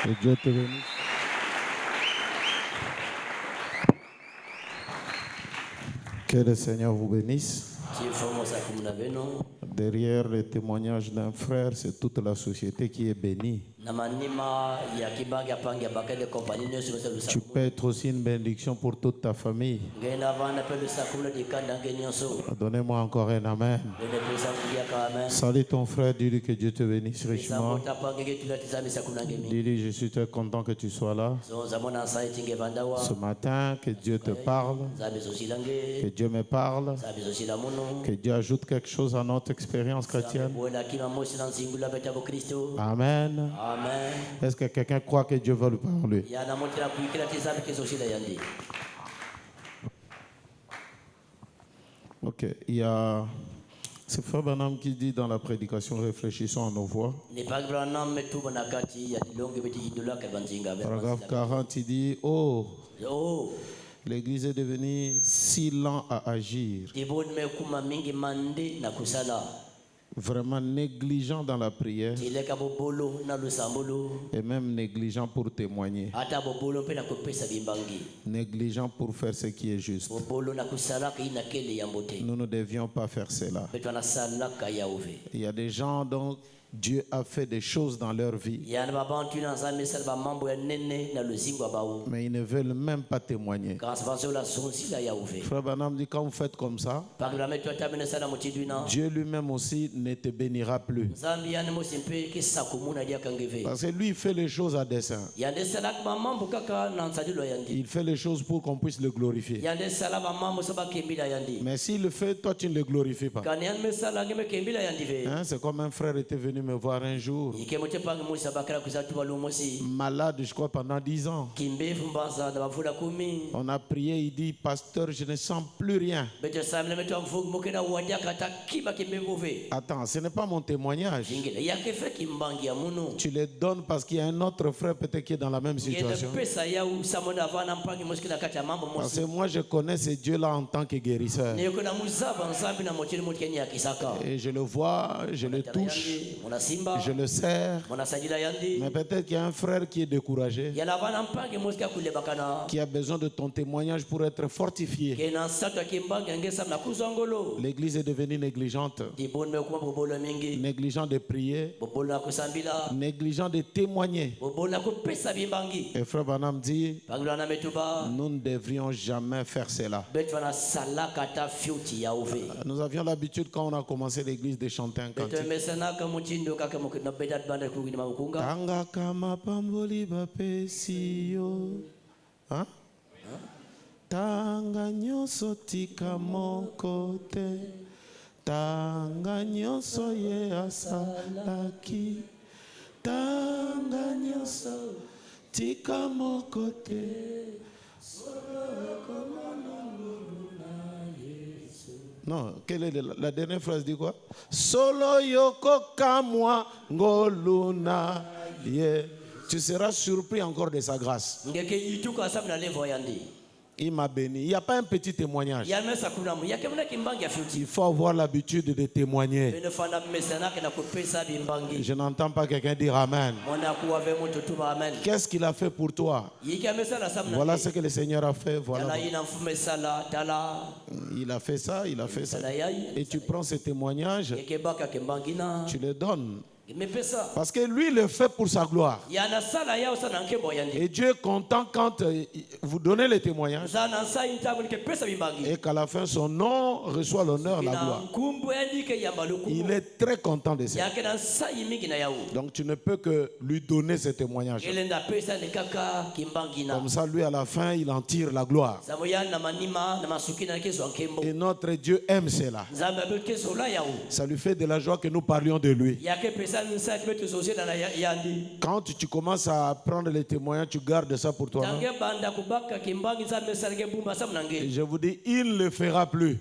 Que Dieu te bénisse. Que le Seigneur vous bénisse. Derrière le témoignage d'un frère, c'est toute la société qui est bénie. Tu peux être aussi une bénédiction pour toute ta famille. Donnez-moi encore un amen. Salut ton frère, dis-lui que Dieu te bénisse richement. Dis-lui, je suis très content que tu sois là. Ce matin, que Dieu te parle, que Dieu me parle, que Dieu ajoute quelque chose à notre expérience chrétienne. Amen. Est-ce que quelqu'un croit que Dieu va lui parler? Ok, il y a c'est Frère Branham qui dit dans la prédication, réfléchissons à nos voix. Paragraphe 40, il dit, oh, l'Église est devenue si lent à agir, vraiment négligent dans la prière et même négligent pour témoigner, négligent pour faire ce qui est juste. Nous ne devions pas faire cela. Il y a des gens dont Dieu a fait des choses dans leur vie, mais ils ne veulent même pas témoigner. Frère Branham dit, quand vous faites comme ça, Dieu lui-même aussi ne te bénira plus. Parce que lui, il fait les choses à dessein. Il fait les choses pour qu'on puisse le glorifier. Mais s'il le fait, toi, tu ne le glorifies pas. Hein, c'est comme un frère était venu me voir un jour, malade, je crois, pendant 10 ans. On a prié, il dit, pasteur, je ne sens plus rien. Attends, ce n'est pas mon témoignage. Tu le donnes parce qu'il y a un autre frère peut-être qui est dans la même situation. Parce que moi, je connais ce Dieu-là en tant que guérisseur. Et je le vois, je le touche, je le sers. Mais peut-être qu'il y a un frère qui est découragé, qui a besoin de ton témoignage pour être fortifié. L'Église est devenue négligente, négligent de prier, négligent de témoigner. Et Frère Branham dit, nous ne devrions jamais faire cela. Nous avions l'habitude quand on a commencé l'église de chanter un cantique. Tanga kama pamboli bapesi yo. Hein? Tanga nyoso tika moko te. Tanga nyoso ye asalaki. Tanga nyoso tika moko te. Non, quelle est la dernière phrase dit quoi? Solo yoko kamwa ngoluna. Yeah. Tu seras surpris encore de sa grâce. Il m'a béni. Il n'y a pas un petit témoignage. Il faut avoir l'habitude de témoigner. Je n'entends pas quelqu'un dire Amen. Qu'est-ce qu'il a fait pour toi? Voilà ce que le Seigneur a fait. Voilà. Il a fait ça, il a fait ça. Et tu prends ce témoignage, tu le donnes. Parce que lui le fait pour sa gloire. Et Dieu est content quand vous donnez les témoignages et qu'à la fin son nom reçoit l'honneur, la gloire. Il est très content de ça. Donc tu ne peux que lui donner ce témoignage. Comme ça lui à la fin il en tire la gloire. Et notre Dieu aime cela. Ça lui fait de la joie que nous parlions de lui. Quand tu commences à prendre les témoignages, tu gardes ça pour toi. Et je vous dis, il ne le fera plus.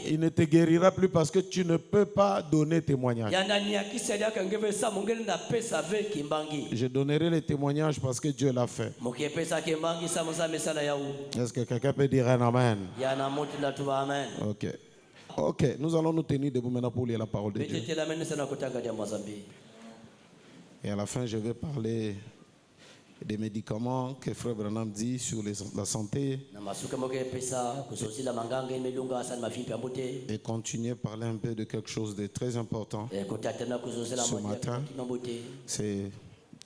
Il ne te guérira plus parce que tu ne peux pas donner témoignage. Je donnerai les témoignages parce que Dieu l'a fait. Est-ce que quelqu'un peut dire un amen? Ok. Ok, nous allons nous tenir debout maintenant pour lire la parole de Dieu. Et à la fin, je vais parler des médicaments que Frère Branham dit sur la santé. Et continuer à parler un peu de quelque chose de très important ce matin. C'est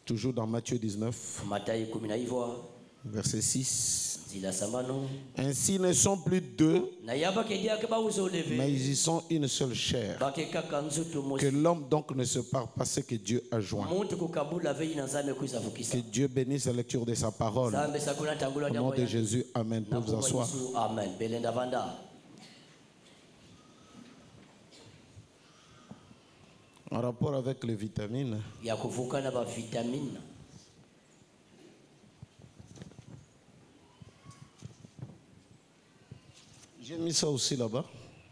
toujours dans Matthieu 19, verset 6. Ainsi ne sont plus deux, mais ils y sont une seule chair. Que l'homme donc ne se parle pas ce que Dieu a joint. Que Dieu bénisse la lecture de sa parole. Au nom de Jésus, amen. Pour vous asseoir. En rapport avec les vitamines, j'ai mis ça aussi là-bas.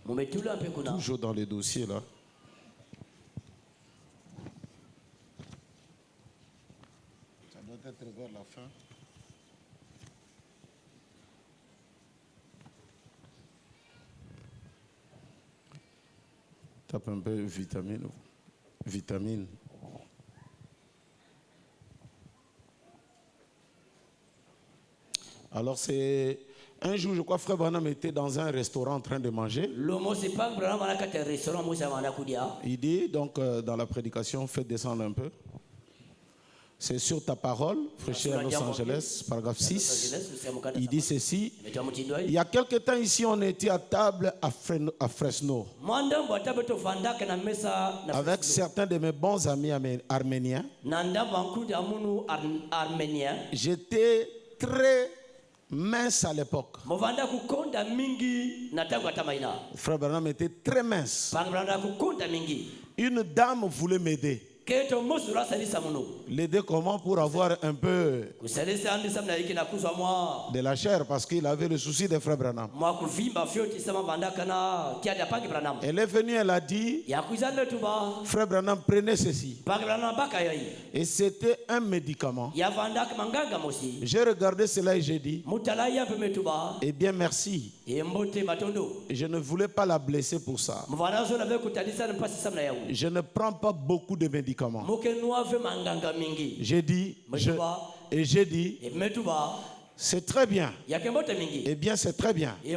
Toujours dans les dossiers là. Ça doit être vers la fin. Tape un peu vitamine. Vitamine. Alors c'est un jour, je crois, Frère Branham était dans un restaurant en train de manger. Il dit, donc, dans la prédication, faites descendre un peu. C'est sur ta parole, Frère à Los Angeles, paragraphe 6. Il dit ceci. Il y a quelque temps ici, on était à table à Fresno. Avec certains de mes bons amis arméniens. J'étais très mince à l'époque. Frère Branham était très mince. Une dame voulait m'aider. L'aider comment? Pour avoir un peu de la chair, parce qu'il avait le souci de Frère Branham. Elle est venue, elle a dit, Frère Branham, prenez ceci. Et c'était un médicament. J'ai regardé cela et j'ai dit, eh bien merci. Je ne voulais pas la blesser pour ça. Je ne prends pas beaucoup de médicaments. J'ai dit, j'ai dit, c'est très bien. Eh bien, c'est très bien. Et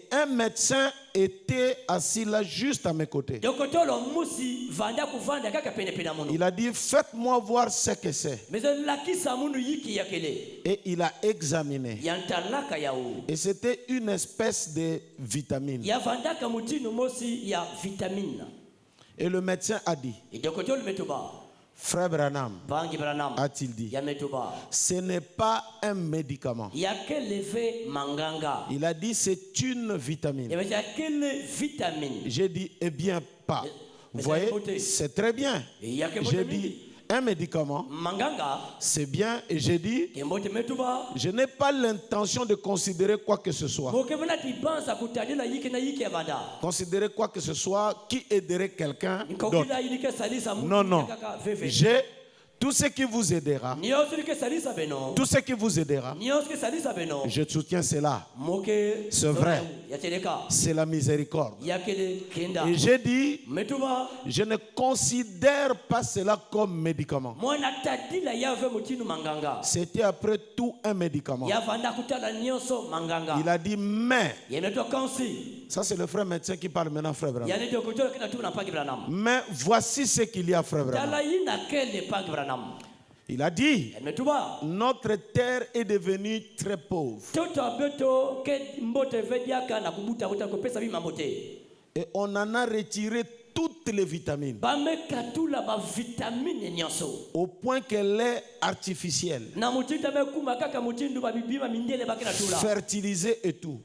un médecin était assis là juste à mes côtés. Il a dit, faites-moi voir ce que c'est. Et il a examiné. Et c'était une espèce de vitamine. Et le médecin a dit, Frère Branham, a-t-il dit, ce n'est pas un médicament. Il a dit, c'est une vitamine. J'ai dit, eh bien pas. Vous voyez, c'est très bien. J'ai dit, un médicament, c'est bien. Et j'ai dit, je n'ai pas l'intention de considérer quoi que ce soit. Considérer quoi que ce soit qui aiderait quelqu'un d'autre. Non, non. J'ai tout ce qui vous aidera. Tout ce qui vous aidera. Je soutiens cela. C'est vrai. C'est la miséricorde. Et j'ai dit, je ne considère pas cela comme médicament. C'était après tout un médicament. Il a dit, mais. Ça, c'est le frère médecin qui parle maintenant, frère Branham. Mais voici ce qu'il y a, frère Branham. Il a dit, notre terre est devenue très pauvre. Et on en a retiré toutes les vitamines. Au point qu'elle est artificielle. Fertilisée et tout.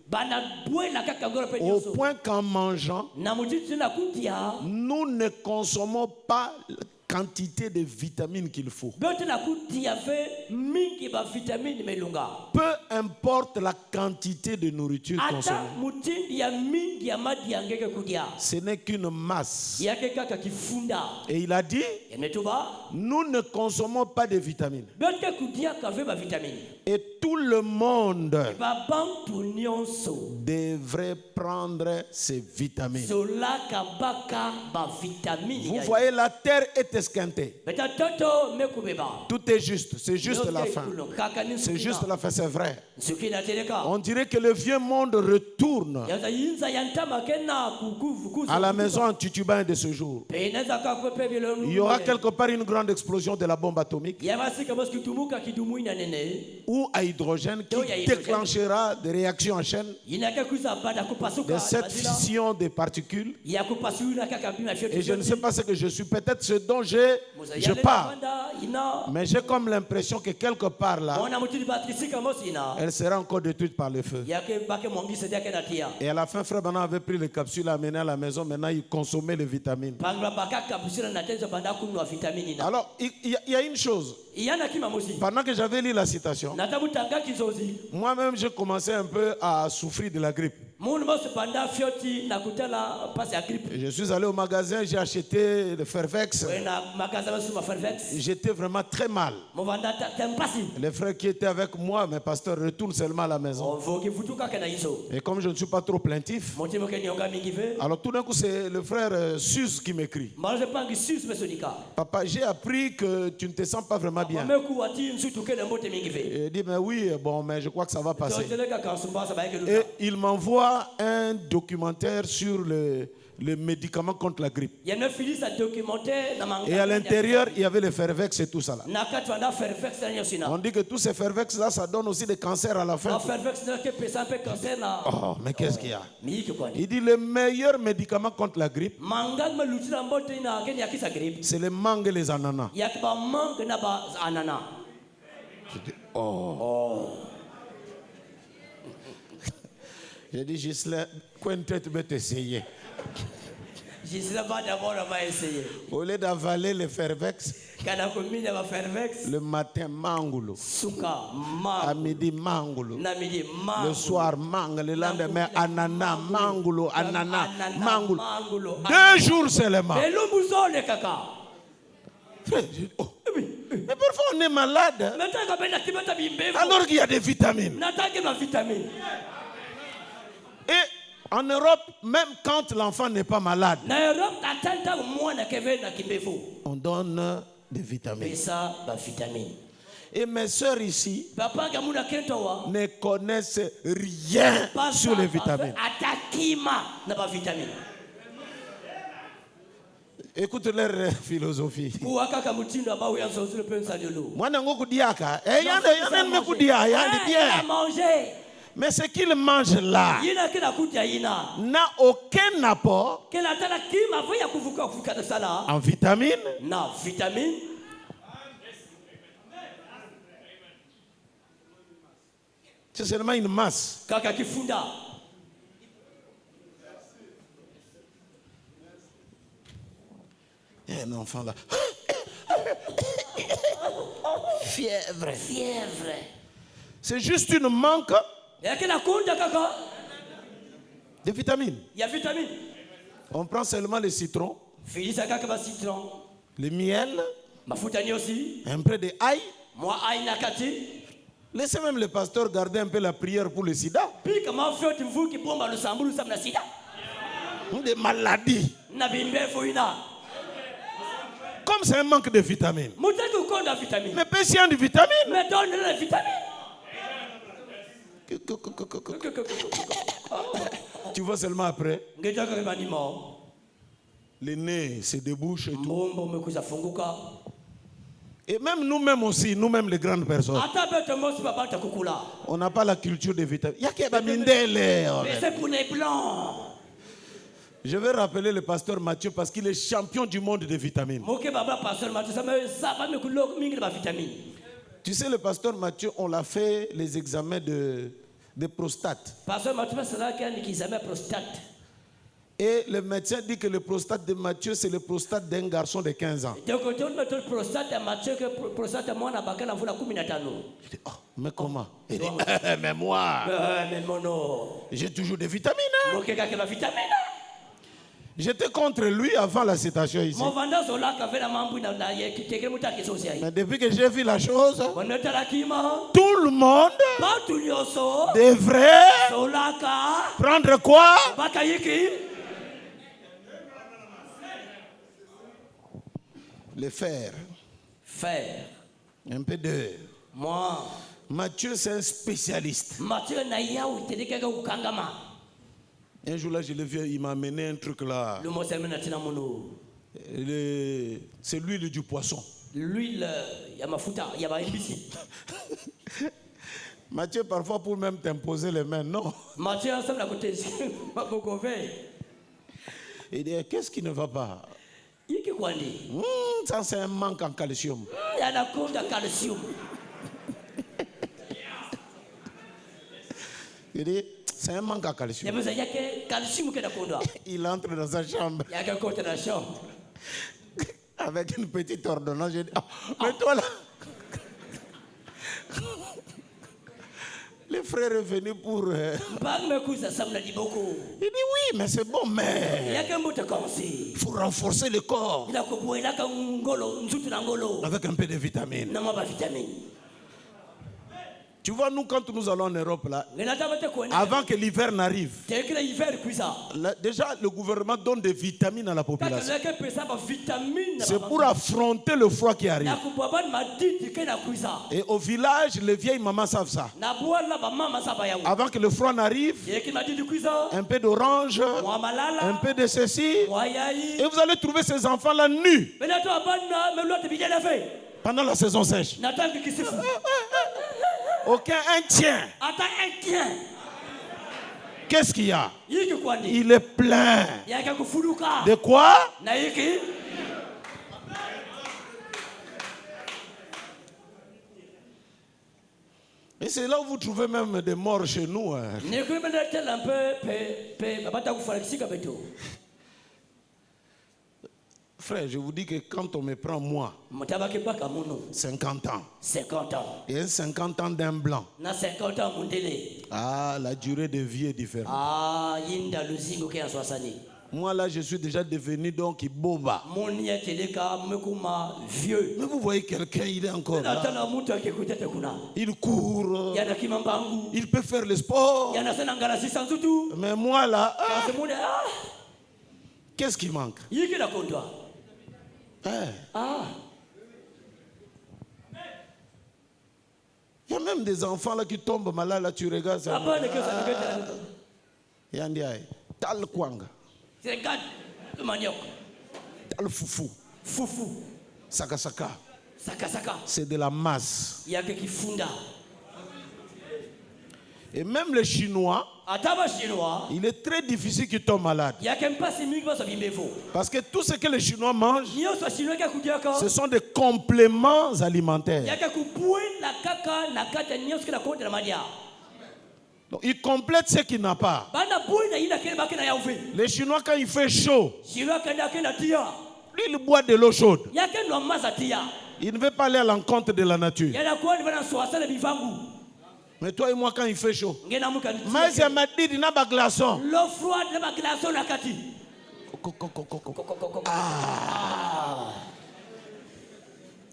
Au point qu'en mangeant, nous ne consommons pas quantité de vitamines qu'il faut. Peu importe la quantité de nourriture consommée. Ce n'est qu'une masse. Et il a dit, nous ne consommons pas de vitamines. Et tout tout le monde devrait prendre ces vitamines. Vous voyez, la terre est esquintée. Tout est juste. C'est juste la fin. C'est juste la fin, c'est vrai. On dirait que le vieux monde retourne à la maison en Titubain de ce jour. Il y aura quelque part une grande explosion de la bombe atomique ou à hydrogène qui déclenchera des réactions en chaîne de cette fission des particules. Et je ne sais pas ce que je suis, peut-être ce dont je parle. Mais j'ai comme l'impression que quelque part là, elle sera encore détruite par le feu. Et à la fin, Frère Bana avait pris les capsules, amené à la maison. Maintenant, il consommait les vitamines. Alors, il y a une chose. Pendant que j'avais lu la citation, moi-même, j'ai commencé un peu à souffrir de la grippe. Je suis allé au magasin, j'ai acheté le Fervex. J'étais vraiment très mal. Les frères qui étaient avec moi, mes pasteurs, retournent seulement à la maison. Et comme je ne suis pas trop plaintif, alors tout d'un coup, c'est le frère Suze qui m'écrit. Papa, j'ai appris que tu ne te sens pas vraiment bien. Il dit, mais oui, bon, mais je crois que ça va passer. Et il m'envoie un documentaire sur le médicament contre la grippe. Et à l'intérieur, il y avait le Fervex et tout ça là. On dit que tous ces Fervex là, ça donne aussi des cancers à la fin. Oh, mais qu'est-ce qu'il y a? Il dit le meilleur médicament contre la grippe, c'est les mangues et les ananas. Je dis, oh. J'ai dit, Gisela, quoi une tête peut essayer? Au lieu d'avaler le Fervex, le matin, mangulo. À midi, mangulo. Le soir, mangue. Le lendemain, ananas, mangulo, ananas, mangulo. 2 jours seulement. Oh. Mais parfois on est malade alors qu'il y a des vitamines. Et en Europe, même quand l'enfant n'est pas malade, on donne des vitamines. Et mes soeurs ici ne connaissent rien sur les vitamines. Écoute leur philosophie. Moi, mais ce qu'il mange là n'a aucun apport en vitamines. C'est seulement une masse. Un enfant là. Fièvre. C'est juste une manque de vitamines. On prend seulement le citron, le miel, un peu d'ail. Laissez même le pasteur garder un peu la prière pour le sida. Des maladies. Comme c'est un manque de vitamines. Mais pas si de vitamines. Mais donne les vitamines. Tu vois seulement après. Le nez se débouche et tout. Et même nous-mêmes aussi, nous-mêmes les grandes personnes, on n'a pas la culture des vitamines. C'est pour les blancs. Je vais rappeler le pasteur Mathieu parce qu'il est champion du monde des vitamines. Tu sais, le pasteur Mathieu, on l'a fait les examens de prostate. Et le médecin dit que le prostate de Mathieu, c'est le prostate d'un garçon de 15 ans. Je dis, oh, mais comment? Il dit, mais moi, j'ai toujours des vitamines. J'étais contre lui avant la citation ici. Mais depuis que j'ai vu la chose, tout le monde devrait prendre quoi? Le fer. Un peu de... Moi. Matthieu, c'est un spécialiste. Un jour là, je l'ai vu, il m'a amené un truc là. C'est l'huile du poisson. L'huile, il y a ma fouta, il y a ma imbécile. Matthieu, parfois, pour même t'imposer les mains, non. Matthieu, ensemble à côté, il dit, qu'est-ce qui ne va pas? Ça, c'est un manque en calcium. Il y a un compte de calcium. Il dit, c'est un manque à calcium. Il entre dans sa chambre. Il y a quelqu'un dans la chambre. Avec une petite ordonnance, j'ai dit, mais toi là. Le frère est venu pour... Il dit oui, mais c'est bon, mais... Il faut renforcer le corps. Avec un peu de vitamines. Tu vois, nous, quand nous allons en Europe, là, avant que l'hiver n'arrive, déjà, le gouvernement donne des vitamines à la population. C'est pour affronter le froid qui arrive. Et au village, les vieilles mamans savent ça. Avant que le froid n'arrive, un peu d'orange, un peu de ceci, et vous allez trouver ces enfants-là nus pendant la saison sèche. Aucun un tien. Qu'est-ce qu'il y a? Il est plein. De quoi? Et c'est là où vous trouvez même des morts chez nous. Hein. Frère, je vous dis que quand on me prend moi, 50 ans, et 50 ans d'un blanc, la durée de vie est différente. Moi là, je suis déjà devenu donc boba. Vieux. Mais vous voyez quelqu'un, il est encore là. Il court. Il peut faire le sport. Mais moi là, qu'est-ce qui manque? Il y a même des enfants là qui tombent malades, là tu regardes ça. Yandiaï, tal kwanga. Tal foufou. Saka. C'est de la masse. Et même les Chinois, il est très difficile qu'ils tombent malades. Parce que tout ce que les Chinois mangent, ce sont des compléments alimentaires. Donc, ils complètent ce qu'il n'a pas. Les Chinois, quand il fait chaud, lui, il boit de l'eau chaude. Il ne veut pas aller à l'encontre de la nature. Mais toi et moi, quand il fait chaud, mais m'a dit il n'a pas glaçon. L'eau froide n'a pas glaçon la kati.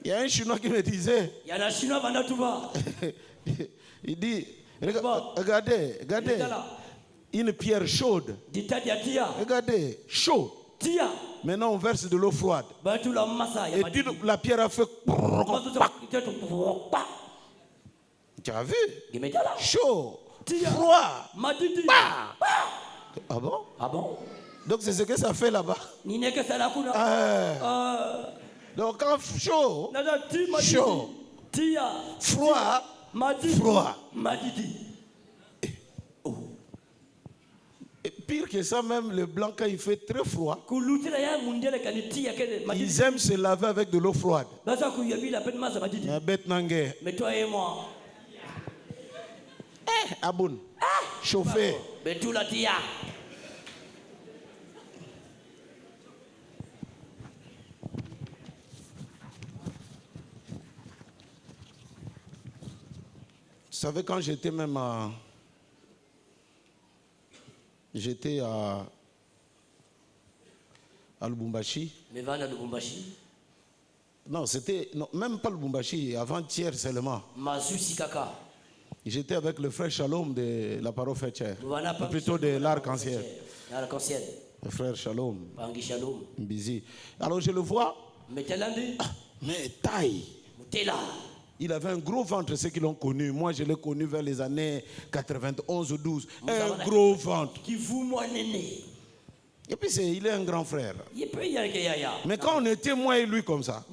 Il y a un Chinois qui me disait. Il y a un Chinois pendant tout bas. Il dit, regardez, une pierre chaude. Regardez, chaud. Maintenant on verse de l'eau froide. Et la pierre a fait. Tu as vu? Chaud, froid. Ah bon? Donc c'est ce que ça fait là-bas. Donc quand chaud, froid. Et pire que ça, même le blanc, quand il fait très froid, ils aiment se laver avec de l'eau froide. Mais toi et moi. Aboun. Chauffé. Vous savez, quand j'étais même à... à Lubumbashi. Mevanda Lubumbashi. Non, c'était même pas Lubumbashi, avant-hier seulement. Mazusi kaka. J'étais avec le frère Shalom de la parole Fetcher, plutôt de l'Arc-en-Ciel. L'Arc-en-Ciel. Le frère Shalom. Bangi Shalom. Busy. Alors je le vois. Mais taille. Il avait un gros ventre, ceux qui l'ont connu. Moi, je l'ai connu vers les années 91 ou 12. Un gros ventre. Et puis, il est un grand frère. Mais quand on était, moi et lui, comme ça,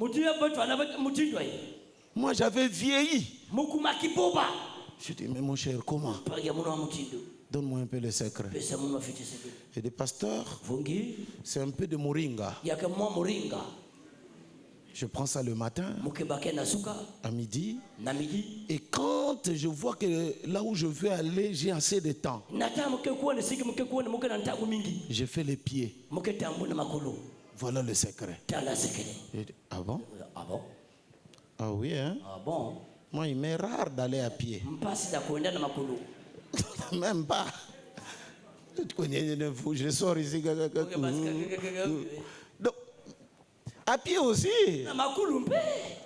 moi, j'avais vieilli. Je dis, mais mon cher, comment? Donne-moi un peu le secret. Et des pasteurs, c'est un peu de moringa. Je prends ça le matin, à midi, et quand je vois que là où je veux aller, j'ai assez de temps, je fais les pieds. Voilà le secret. Ah bon? Ah oui, hein? Ah bon? Moi, il m'est rare d'aller à pied. Même pas. Je sors ici. Donc, à pied aussi.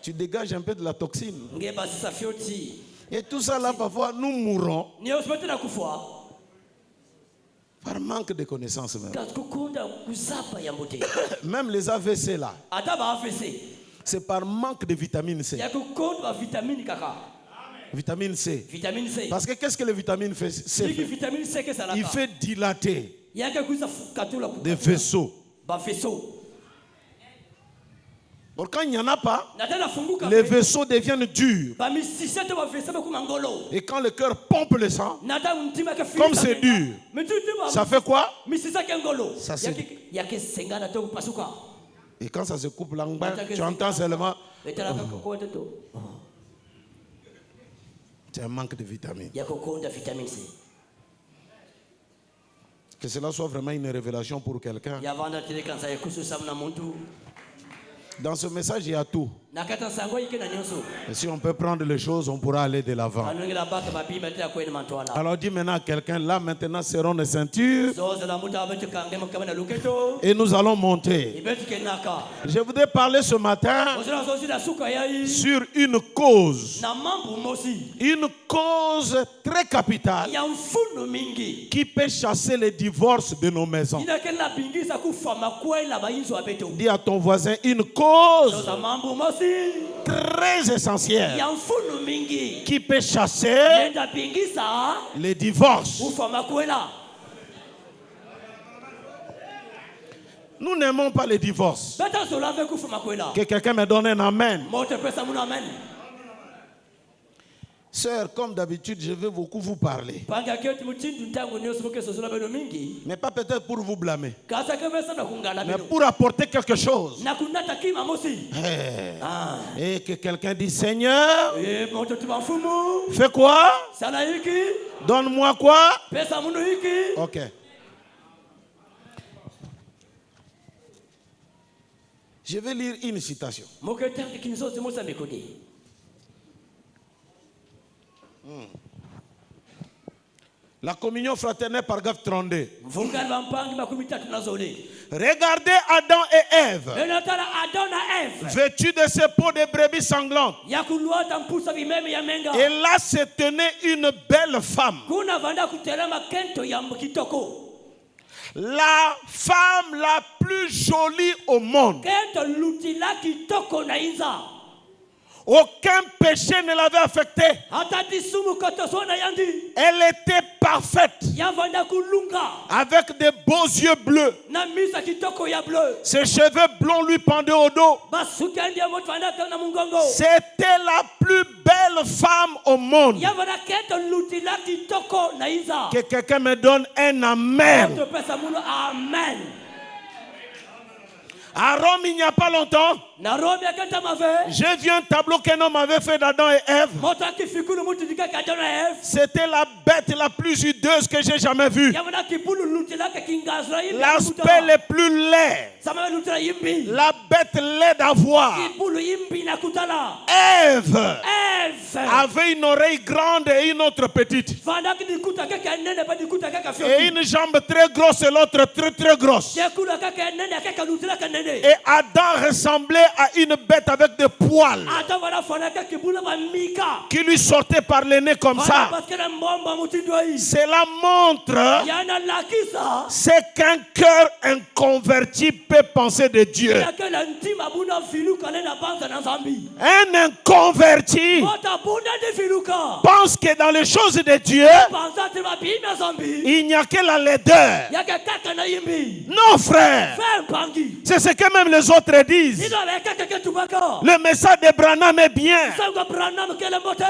Tu dégages un peu de la toxine. Et tout ça là, parfois, nous mourons par manque de connaissances. Même les AVC là, c'est par manque de vitamine C. Vitamine C. Parce que qu'est-ce que la vitamine C fait? Il fait dilater des vaisseaux. Or, quand il n'y en a pas, les vaisseaux deviennent durs. Et quand le cœur pompe le sang, comme c'est dur, ça fait quoi? Ça se... Et quand ça se coupe là-bas, tu entends seulement... C'est un manque de vitamine. Que cela soit vraiment une révélation pour quelqu'un. Dans ce message, il y a tout. Et si on peut prendre les choses, on pourra aller de l'avant. Alors dis maintenant à quelqu'un, là maintenant serrons les ceintures et nous allons monter. Je voudrais parler ce matin sur une cause très capitale qui peut chasser les divorces de nos maisons. Dis à ton voisin, une cause très essentielle qui peut chasser les divorces. Nous n'aimons pas les divorces. Que quelqu'un me donne un amen. Sœur, comme d'habitude, je vais beaucoup vous parler. Mais pas peut-être pour vous blâmer. Mais pour apporter quelque chose. Et que quelqu'un dise, Seigneur, fais quoi? Donne-moi quoi? Ok. Je vais lire une citation. La communion fraternelle, paragraphe 32. Regardez Adam et Ève, vêtus de ces peaux de brebis sanglantes. Et là se tenait une belle femme. La femme la plus jolie au monde. Aucun péché ne l'avait affectée. Elle était parfaite. Avec des beaux yeux bleus. Ses cheveux blonds lui pendaient au dos. C'était la plus belle femme au monde. Que quelqu'un me donne un amen. À Rome, il n'y a pas longtemps, j'ai vu un tableau qu'un homme avait fait d'Adam et Ève. C'était la bête la plus hideuse que j'ai jamais vue. L'aspect le plus laid. La bête laide à voir. Ève avait une oreille grande et une autre petite. Et une jambe très grosse et l'autre très très grosse. Et Adam ressemblait à une bête avec des poils qui lui sortaient par le nez comme ça. Cela montre ce qu'un cœur inconverti peut penser de Dieu. Un inconverti pense que dans les choses de Dieu, il n'y a que la laideur. Non, frère. C'est ce que même les autres disent. Le message de Branham est bien.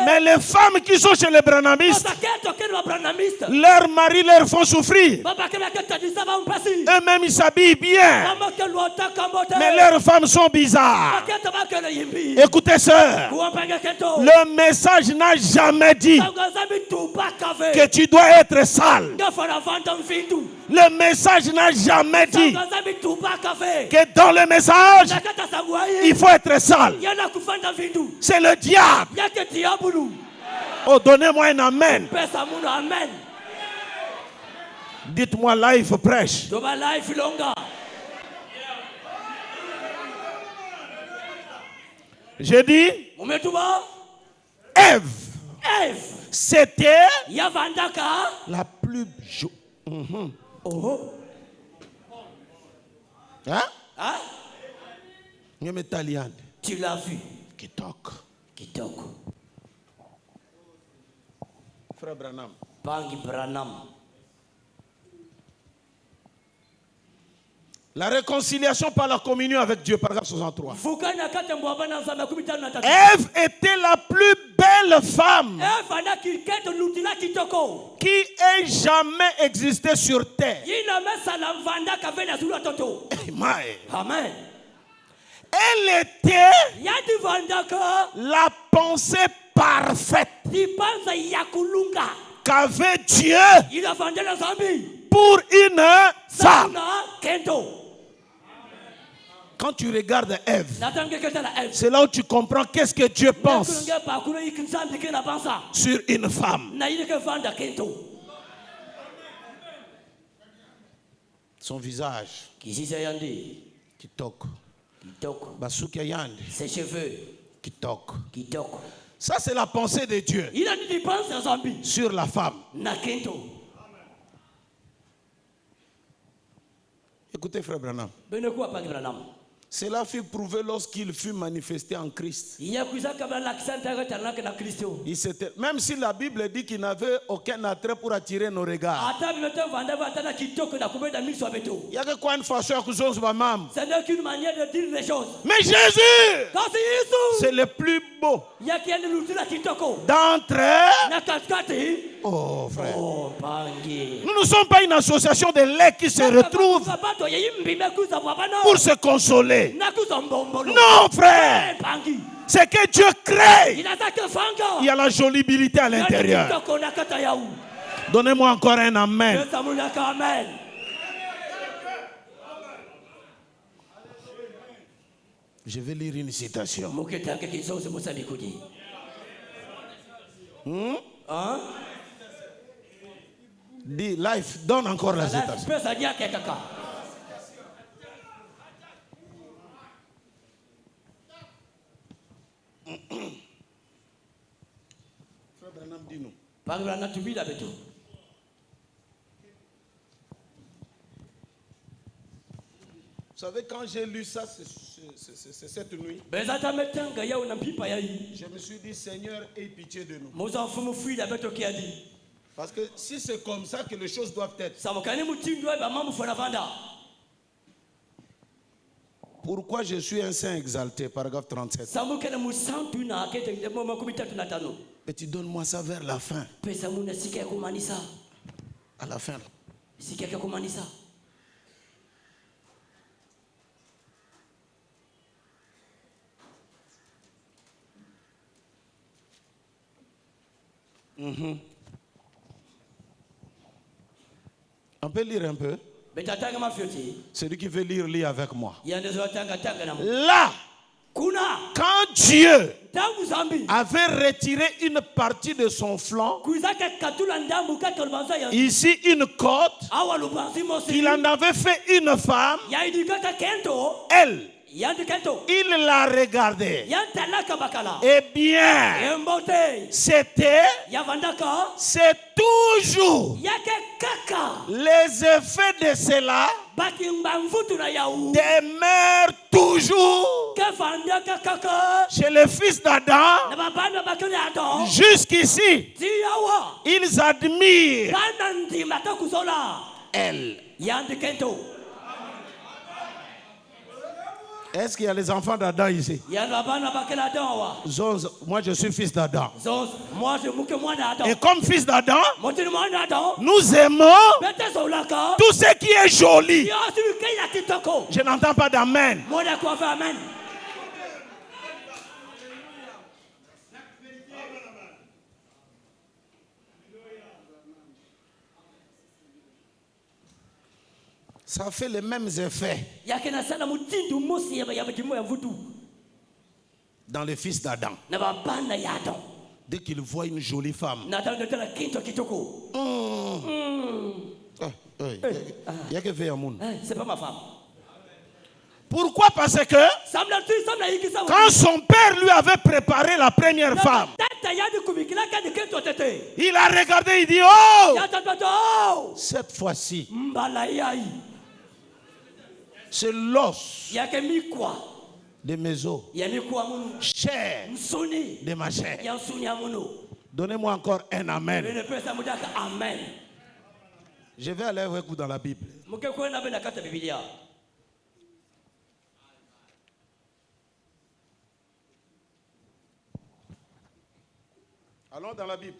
Mais les femmes qui sont chez les Branhamistes, leurs maris leur font souffrir. Eux-mêmes, ils s'habillent bien. Mais leurs femmes sont bizarres. Écoutez, sœur. Le message n'a jamais dit que tu dois être sale. Le message n'a jamais dit que dans le message, il faut être sale. C'est le diable. Oh, donnez-moi un amen. Dites-moi life prêche. J'ai dit Ève. C'était la plus jolie. Hein? Tu l'as vu. Kitoko. Frère Branham. Bangi Branham. La réconciliation par la communion avec Dieu, paragraphe 63. Ève était la plus belle femme qui ait jamais existé sur terre. Amen. Elle était la pensée parfaite qu'avait Dieu pour une femme. Quand tu regardes Ève, c'est là où tu comprends qu'est-ce que Dieu pense sur une femme. Son visage, Kitoko. Ses cheveux, Kitoko. Ça, c'est la pensée de Dieu sur la femme. Écoutez, frère Branham. Cela fut prouvé lorsqu'il fut manifesté en Christ. Même si la Bible dit qu'il n'avait aucun attrait pour attirer nos regards. Il y a que quoi une façon à cause de maman. Ce n'est qu'une manière de dire les choses. Mais Jésus, c'est le plus beau d'entre eux. Oh frère, nous ne sommes pas une association de lait qui se retrouve pour se consoler. Non frère, c'est que Dieu crée. Il y a la jolibilité à l'intérieur. Donnez-moi encore un amen. Je vais lire une citation. Dis, life, donne encore la citation. Frère Branham, dis-nous. Vous savez, quand j'ai lu ça, c'est cette nuit, je me suis dit, Seigneur, aie pitié de nous. Parce que si c'est comme ça que les choses doivent être, pourquoi je suis un saint exalté, paragraphe 37. Et tu donnes-moi ça vers la fin. À la fin. On peut lire un peu. Celui qui veut lire, lit avec moi. Là Quand Dieu avait retiré une partie de son flanc, ici une côte, il en avait fait une femme, elle, il la regardait. Eh bien, c'est toujours les effets de cela demeurent toujours chez les fils d'Adam. Jusqu'ici, ils admirent elle. Est-ce qu'il y a les enfants d'Adam ici? Moi je suis fils d'Adam. Et comme fils d'Adam, nous aimons tout ce qui est joli. Je n'entends pas d'amen. Ça fait les mêmes effets dans les fils d'Adam. Dès qu'ils voient une jolie femme, il n'y a que faire mon. C'est pas ma femme. Pourquoi? Parce que quand son père lui avait préparé la première femme, il a regardé, il dit, oh, cette fois-ci, c'est l'os de mes os, chair de ma chair. Donnez-moi encore un amen. Je vais aller avec vous dans la Bible. Allons dans la Bible.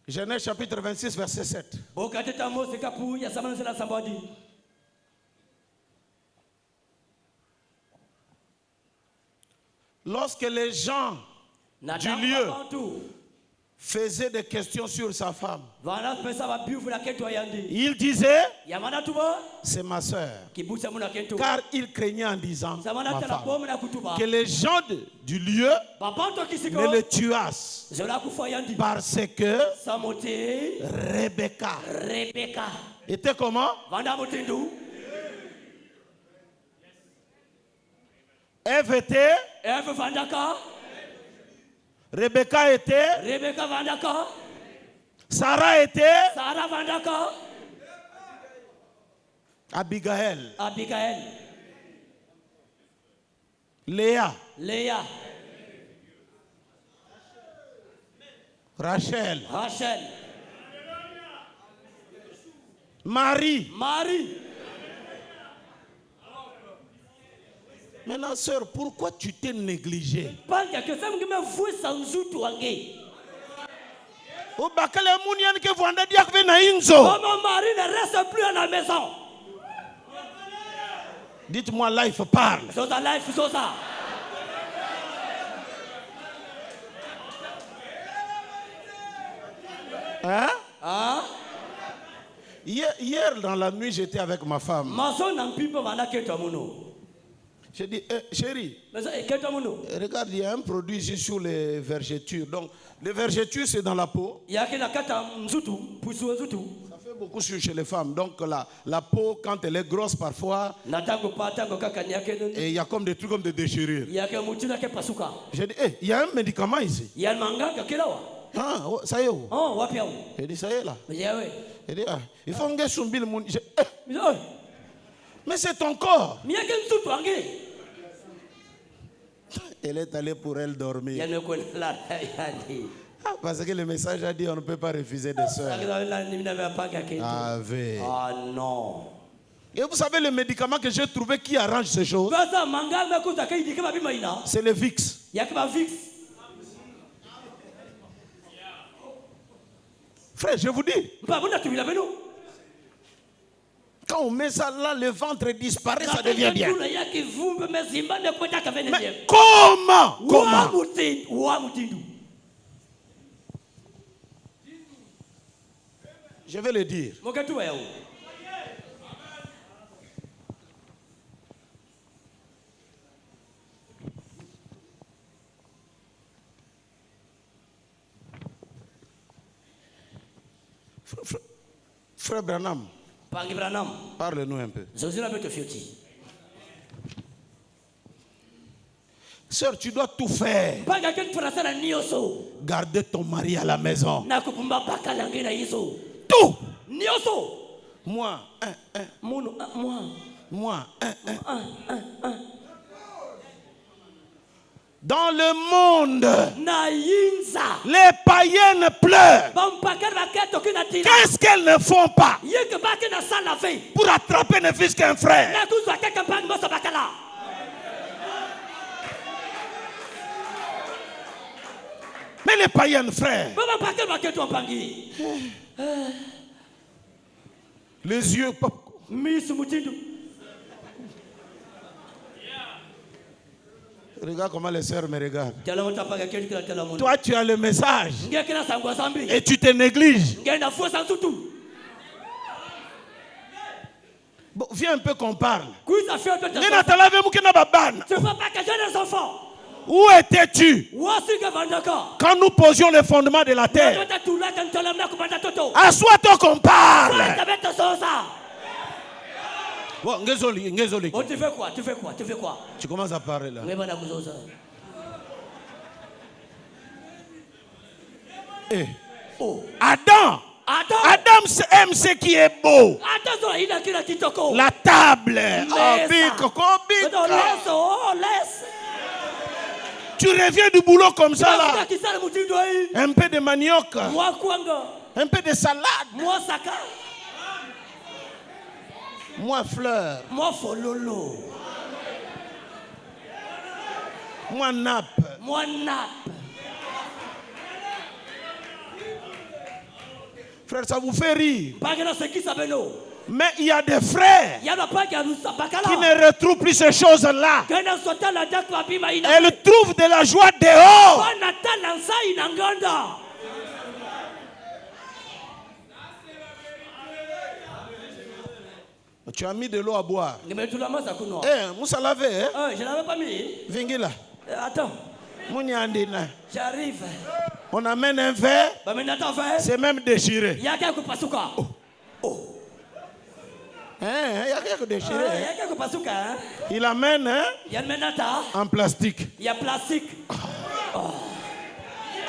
Genèse chapitre 26, verset 7. Lorsque les gens du lieu faisaient des questions sur sa femme, il disait, c'est ma soeur. Car il craignait en disant, ma femme, que les gens du lieu ne le tuassent. Parce que Rebecca était comment? Ève était. Rebecca était. Sarah était. Abigail. Léa. Rachel. Marie. Maintenant, sœur, pourquoi tu t'es négligée? Mon mari ne reste plus à la maison. Dites-moi, life parle. Hein? Hier dans la nuit, j'étais avec ma femme. J'ai dit, chérie, regarde, il y a un produit ici sur les vergetures. Donc, les vergetures, c'est dans la peau. Ça fait beaucoup chez les femmes. Donc, la peau, quand elle est grosse, parfois, et il y a comme des trucs comme des déchirures. J'ai dit, il y a un médicament ici. Ah, ça y est. J'ai dit, ça y est là. J'ai dit, il faut que je le monde. Mais c'est ton corps. Elle est allée pour elle dormir. Parce que le message a dit on ne peut pas refuser des soeurs. Ah non. Et vous savez le médicament que j'ai trouvé qui arrange ces choses? C'est le Vicks. Frère, je vous dis. Quand on met ça là, le ventre disparaît, ça devient bien. Mais comment? Je vais le dire. Frère Branham, parle-nous un peu. Sœur, tu dois tout faire. Garder ton mari à la maison. Tout. Moi. Dans le monde, les païennes pleurent. Qu'est-ce qu'elles ne font pas pour attraper ne fût-ce qu'un frère? Mais les païennes, frères, les yeux, regarde comment les sœurs me regardent. Toi, tu as le message et tu te négliges. Bon, viens un peu qu'on parle. Où étais-tu quand nous posions les fondements de la terre? Assois-toi qu'on parle. Bon, oh, tu fais quoi? Tu commences à parler là. Eh. Oh. Adam aime ce qui est beau. La table. Tu reviens du boulot comme ça là. Un peu de manioc. Un peu de salade. Moi fleur. Moi fololo. Moi nappe. Frère, ça vous fait rire. Mais il y a des frères qui ne retrouvent plus ces choses-là. Elles trouvent de la joie dehors. Tu as mis de l'eau à boire. Moussa lavé, hein? Je l'avais pas mis. Vingila. Attends. J'arrive. On amène un verre. C'est même déchiré. Il y a quelque déchiré. Il amène en plastique. Il y a plastique.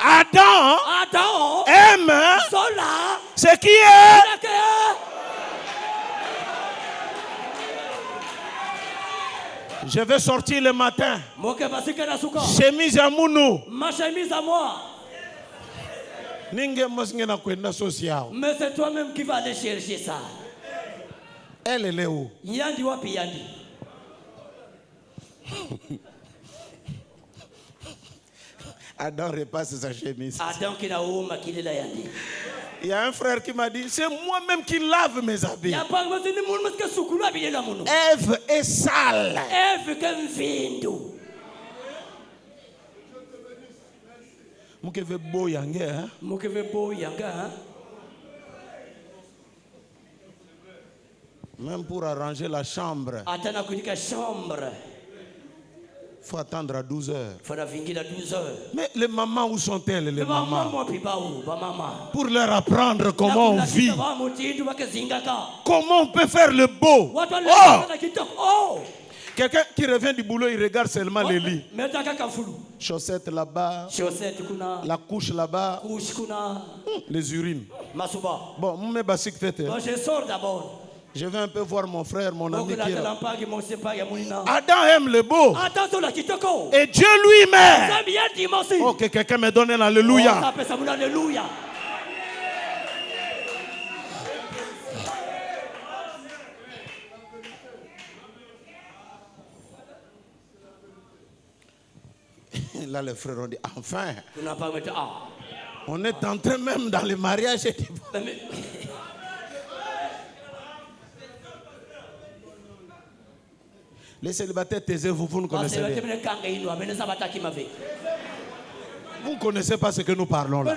Adam aime ce qui est. Je vais sortir le matin. Chemise à Mounou. Ma chemise à moi. Mais c'est toi-même qui vas aller chercher ça. Elle est où? Yandi wapi Yandi. Adam repasse sa chemise. Adam qui n'a pas Yandi. Il y a un frère qui m'a dit, c'est moi-même qui lave mes habits. Ève est sale. Ève comme vindo. Mukeve beau yanga. Même pour arranger la chambre. Il faut attendre à 12 heures. Mais les mamans, où sont-elles, les mamans? Pour leur apprendre comment on vit. Comment on peut faire le beau. Oh! Quelqu'un qui revient du boulot, il regarde seulement les lits. Chaussettes là-bas. La couche là-bas. Les urines. Bon, je sors d'abord. Je vais un peu voir mon frère, mon ami qui est là. Adam aime le beau. Et Dieu lui-même. Oh, que quelqu'un me donne un alléluia. Là, les frères ont dit, enfin. On est entré même dans le mariage. Les célibataires, taisez-vous, vous ne connaissez rien. Vous ne connaissez pas ce que nous parlons là.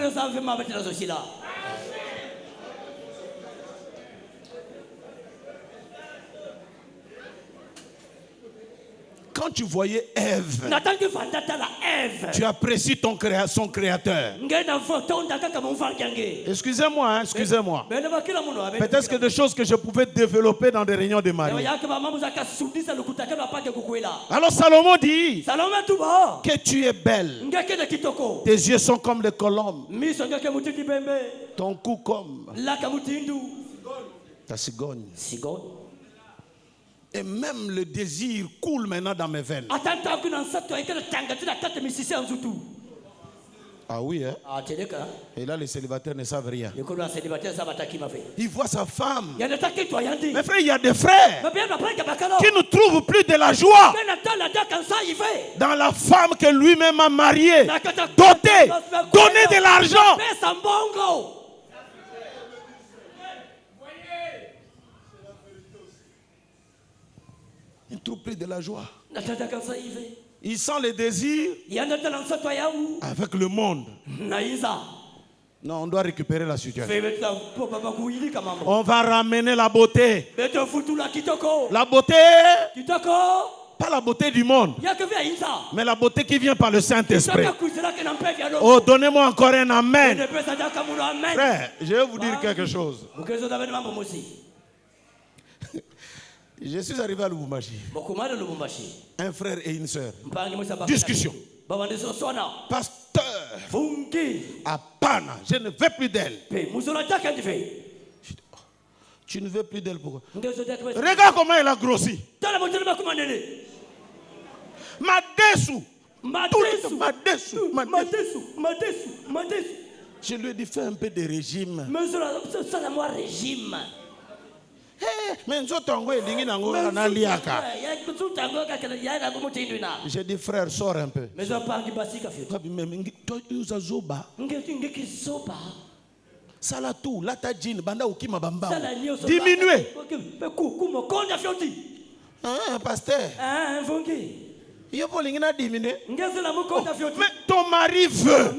Quand Quand tu voyais Ève, tu apprécies son créateur. Excusez-moi, hein, excusez-moi. Peut-être que des choses que je pouvais développer dans des réunions de mariage. Alors Salomon dit que tu es belle. Tes yeux sont comme des colombes. Ton cou comme ta cigogne. Et même le désir coule maintenant dans mes veines. Ah oui, hein? Et là, les célibataires ne savent rien. Il voit sa femme. Mes frères, il y a des frères qui ne trouvent plus de la joie dans la femme que lui-même a mariée, dotée, donnée de l'argent. Il ne trouve plus de la joie. Il sent les désirs avec le monde. Non, on doit récupérer la situation. On va ramener la beauté. La beauté, pas la beauté du monde, mais la beauté qui vient par le Saint-Esprit. Oh, donnez-moi encore un amen. Frère, je vais vous dire quelque chose. Je suis arrivé à Lubumbashi. Un frère et une sœur. Discussion. Pasteur, à Pana, je ne veux plus d'elle. Tu ne veux plus d'elle, pourquoi? Regarde comment elle a grossi. Madesu. Je lui ai dit, fais un peu de régime. J'ai dit, frère, sors un peu. Salatou, latajin, banda ukima bamba. Diminuez. Pasteur. Mais ton mari veut.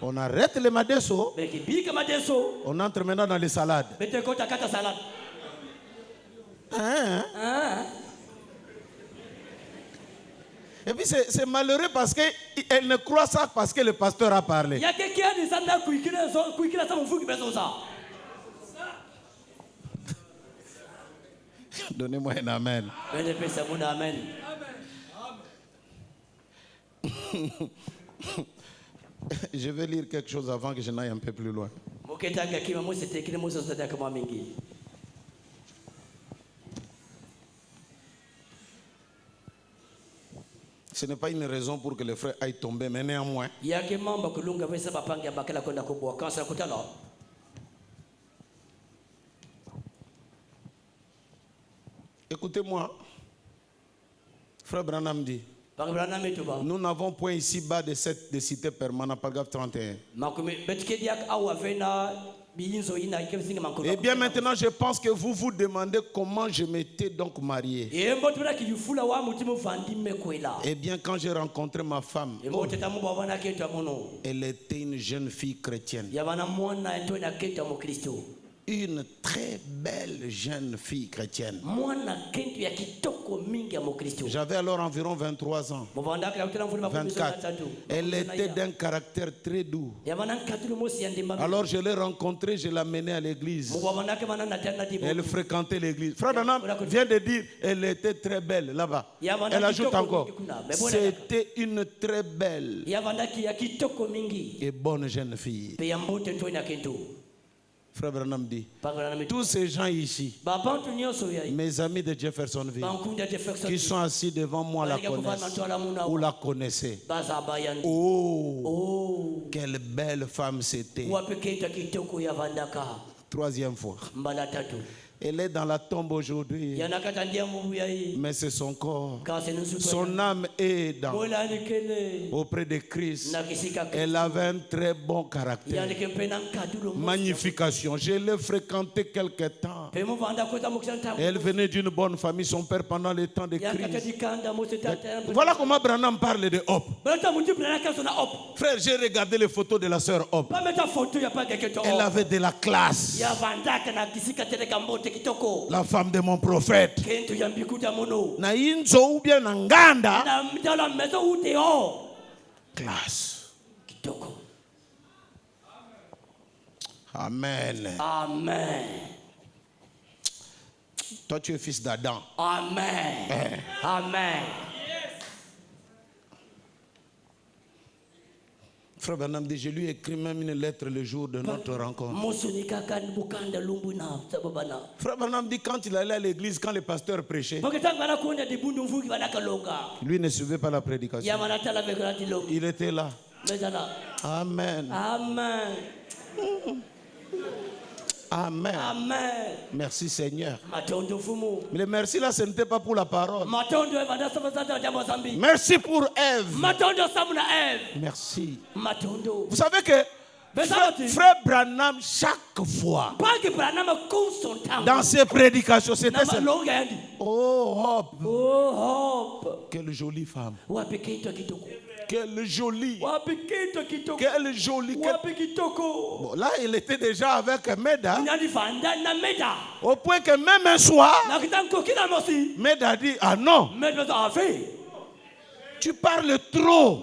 On arrête les madeso. On entre maintenant dans les salades. Et puis c'est malheureux parce qu'elle ne croit ça parce que le pasteur a parlé. Donnez-moi un amen. Je vais lire quelque chose avant que je n'aille un peu plus loin. Ce n'est pas une raison pour que le frère aille tomber, mais néanmoins. Écoutez-moi, frère Branham dit, nous n'avons point ici-bas de cité permanente, paragraphe 31. Eh bien maintenant, je pense que vous vous demandez comment je m'étais donc marié. Eh bien, quand j'ai rencontré ma femme, elle était une jeune fille chrétienne. Une très belle jeune fille chrétienne. J'avais alors environ 23 ans. 24. Elle était d'un caractère très doux. Alors je l'ai rencontrée, je l'ai menée à l'église. Elle fréquentait l'église. Frère Danam vient de dire, elle était très belle là-bas. Elle ajoute encore, c'était une très belle et bonne jeune fille. Frère Branham dit, tous ces gens ici, mes amis de Jeffersonville, qui sont assis devant moi, la connaissent ou la connaissaient. Oh, quelle belle femme c'était. Troisième fois. Elle est dans la tombe aujourd'hui. Mais c'est son corps. Son âme est auprès de Christ. Elle avait un très bon caractère. Magnification. Je l'ai fréquenté quelque temps. Elle venait d'une bonne famille. Son père pendant les temps de crise. Voilà comment Branham parle de Hope. Frère, j'ai regardé les photos de la sœur Hope. Elle avait de la classe. La femme de mon prophète. Na inzo ou bien nganda. Classe. Amen. Amen. Toi tu es fils d'Adam. Amen. Amen. Frère Branham dit, je lui ai écrit même une lettre le jour de notre rencontre. Frère Branham dit, quand il allait à l'église, quand le pasteur prêchait, lui ne suivait pas la prédication. Il était là. Amen. Amen. Amen. Amen. Merci Seigneur. Mais le merci là, ce n'était pas pour la parole. Merci pour Ève. Merci. Vous savez que frère Branham, chaque fois, dans ses prédications, c'était ça. Oh, Hope. Oh, Hope. Quelle jolie femme. Quelle jolie. Quelle jolie. Bon, là, il était déjà avec Meda. Au point que même un soir, Meda dit, ah non. Tu parles trop.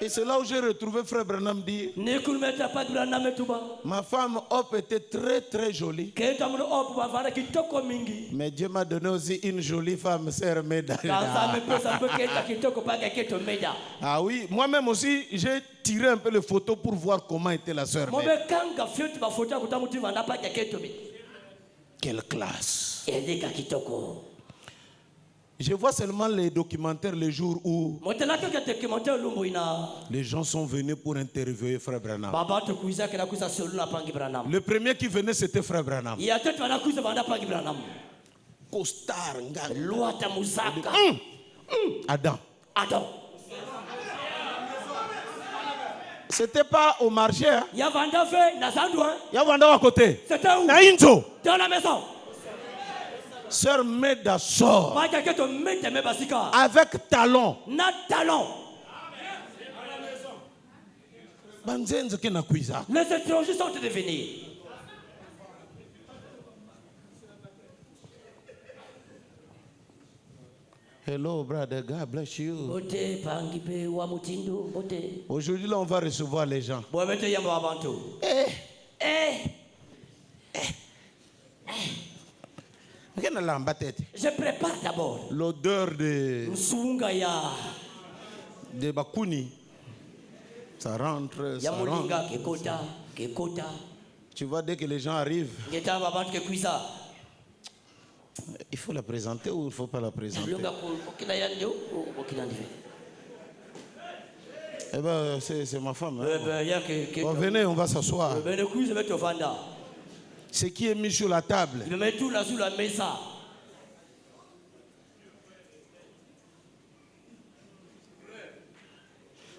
Et c'est là où j'ai retrouvé frère Branham dit, ma femme Hope était très très jolie. Mais Dieu m'a donné aussi une jolie femme, sœur Meda. Ah oui, moi-même aussi, j'ai tiré un peu les photos pour voir comment était la sœur Meda. Quelle classe. Je vois seulement les documentaires le jour où les gens sont venus pour interviewer frère Branham. Le premier qui venait, c'était frère Branham. Costard, Adam. C'était pas au marché. Il y a Vanda à côté. Dans la maison. Sœur Meda sort avec talon. Les étrangers sont de venir. Hello, brother. God bless you. Aujourd'hui, là, on va recevoir les gens. Je prépare d'abord l'odeur de Bakuni. Ça rentre, ça rentre. Tu vois, dès que les gens arrivent, il faut la présenter ou il ne faut pas la présenter? Eh bien, c'est ma femme. Hein. Bon, venez, on va s'asseoir. Ce qui est mis sur la table.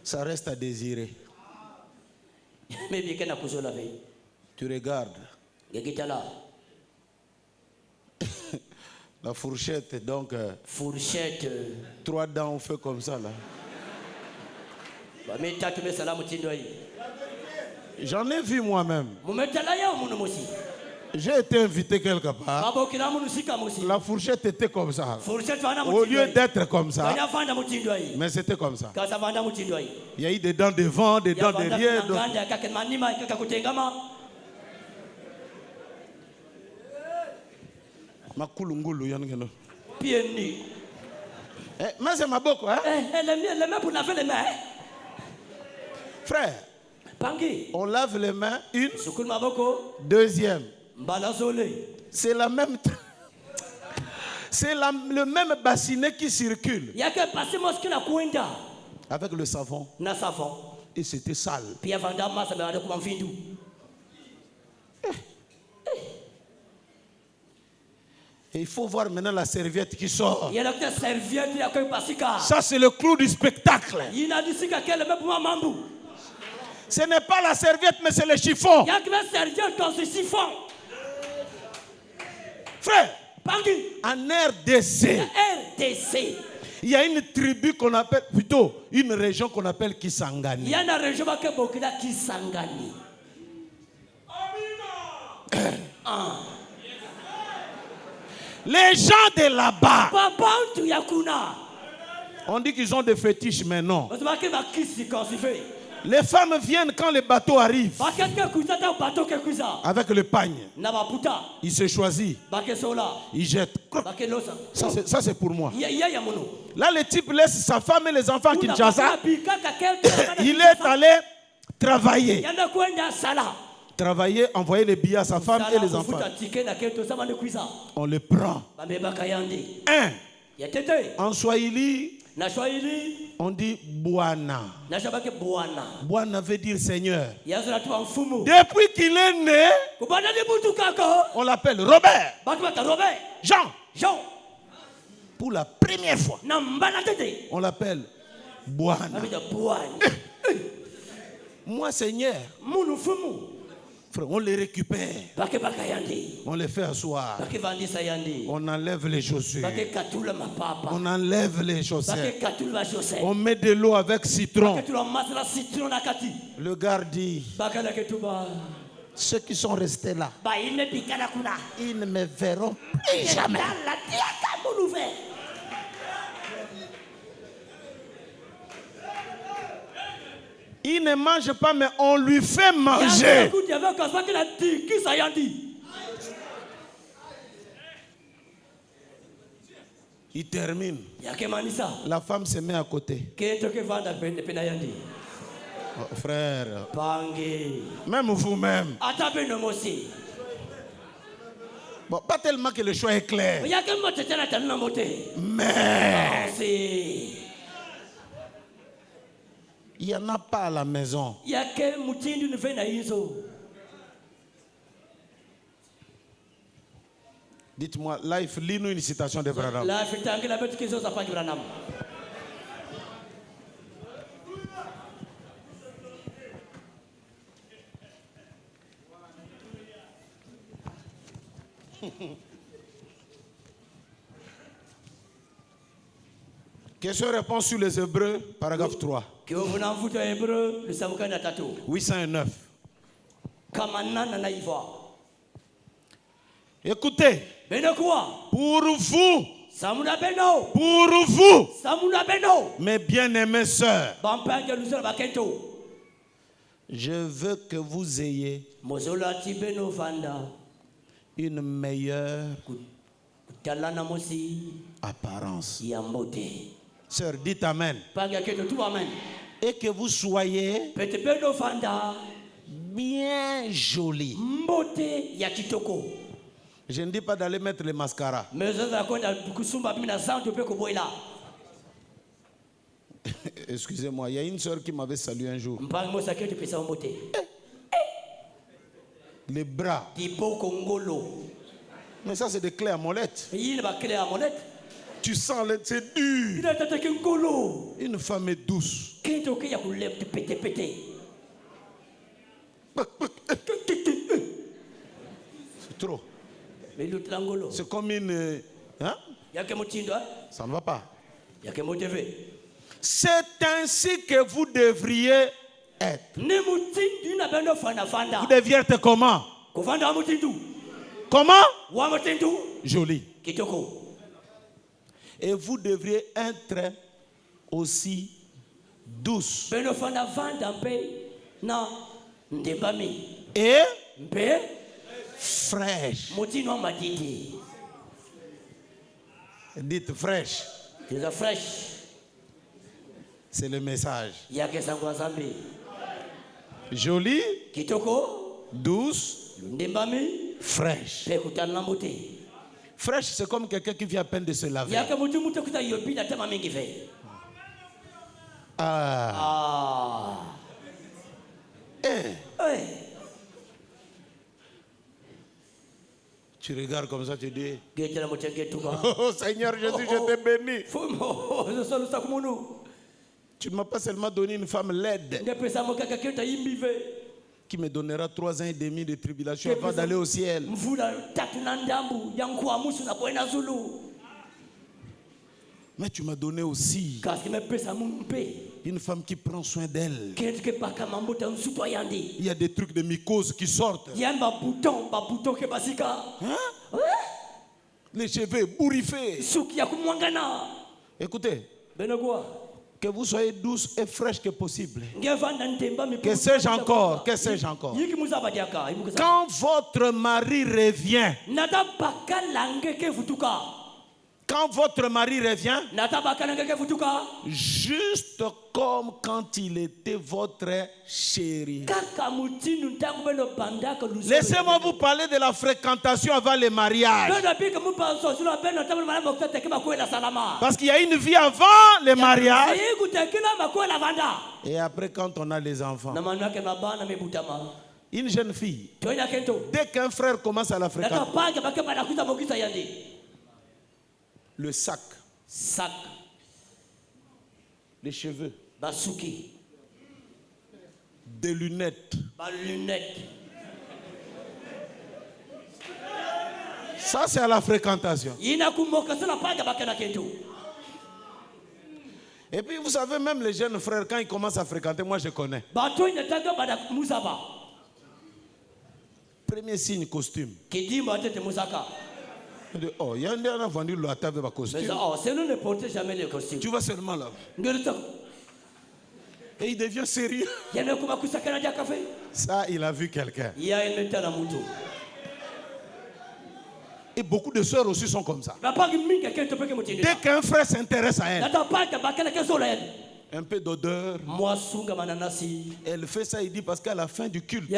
Ça reste à désirer. Tu regardes. La fourchette, donc. Fourchette. 3 dents, on fait comme ça là. J'en ai vu moi-même. J'ai été invité quelque part. La fourchette était comme ça. Au lieu d'être comme ça. Mais c'était comme ça. Il y a eu des dents devant, des dents derrière. Pieds nus. Mais c'est ma boque, hein? Les mains pour laver les mains. Frère, on lave les mains, une, deuxième. C'est la même. C'est le même bassinet qui circule. Avec le savon. Et c'était sale. Et il faut voir maintenant la serviette qui sort. Ça, c'est le clou du spectacle. Ce n'est pas la serviette, mais c'est le chiffon. Frère, en RDC, il y a une tribu qu'on appelle, plutôt une région qu'on appelle Kisangani. Il y a une région qui s'appelle Kisangani. Les gens de là-bas, on dit qu'ils ont des fétiches, mais non. Les femmes viennent quand le bateau arrive avec le pagne. Ils se choisissent. Ils jettent. Ça c'est pour moi. Là, le type laisse sa femme et les enfants à Kinshasa. Il est allé travailler. Travailler, envoyer les billets à sa femme et les enfants. On le prend. En Swahili, on dit Bwana. Bwana veut dire Seigneur. Depuis qu'il est né, on l'appelle Robert. Jean. Pour la première fois, on l'appelle Bwana. Moi, Seigneur. On les récupère. On les fait asseoir. On enlève les chaussures. On enlève les chaussettes. On met de l'eau avec citron. Le garde dit, ceux qui sont restés là, ils ne me verront plus jamais. Il ne mange pas, mais on lui fait manger. Il termine. La femme se met à côté. Oh, frère, même vous-même. Bon, pas tellement que le choix est clair. Mais il n'y en a pas à la maison. Dites-moi, life, lis-nous une citation de Branham. Question-réponse sur les Hébreux, paragraphe 3. 809. Écoutez, pour vous, mes bien-aimées sœurs, je veux que vous ayez une meilleure apparence. Sœur, dites Amen. Et que vous soyez bien jolie. Je ne dis pas d'aller mettre les mascaras. Excusez-moi, il y a une sœur qui m'avait salué un jour. Les bras. Mais ça, c'est des clés à molette. Tu sens, c'est dur. Une femme est douce. C'est trop. C'est comme une... Hein? Ça ne va pas. C'est ainsi que vous devriez être. Vous devriez être comment? Comment? Joli. Et vous devriez être aussi douce. Et fraîche. Dites fraîche. C'est le message. Jolie, douce, fraîche. Fraîche, c'est comme quelqu'un qui vient à peine de se laver. Tu regardes comme ça, tu dis, oh Seigneur Jésus, je te bénis. Tu ne m'as pas seulement donné une femme laide qui me donnera 3 ans et demi de tribulation avant d'aller au ciel. Mais tu m'as donné aussi une femme qui prend soin d'elle. Il y a des trucs de mycose qui sortent. Hein? Les cheveux bourriffés. Écoutez, que vous soyez douce et fraîche que possible. Que sais-je encore? Que sais-je encore? Quand votre mari revient, juste comme quand il était votre chéri. Laissez-moi vous parler de la fréquentation avant le mariage. Parce qu'il y a une vie avant le mariage. Et après, quand on a les enfants. Une jeune fille, dès qu'un frère commence à la fréquenter, le sac, les cheveux, des lunettes, ça c'est à la fréquentation. Et puis vous savez, même les jeunes frères, quand ils commencent à fréquenter, moi je connais. Premier signe, costume. Oh, il y a un a vendu le avec ma costume. Ne portez jamais le costume. Tu vas seulement là. Et il devient sérieux. Ça, il a vu quelqu'un. Et beaucoup de sœurs aussi sont comme ça. Dès qu'un frère s'intéresse à elle, un peu d'odeur, elle fait ça, il dit, parce qu'à la fin du culte,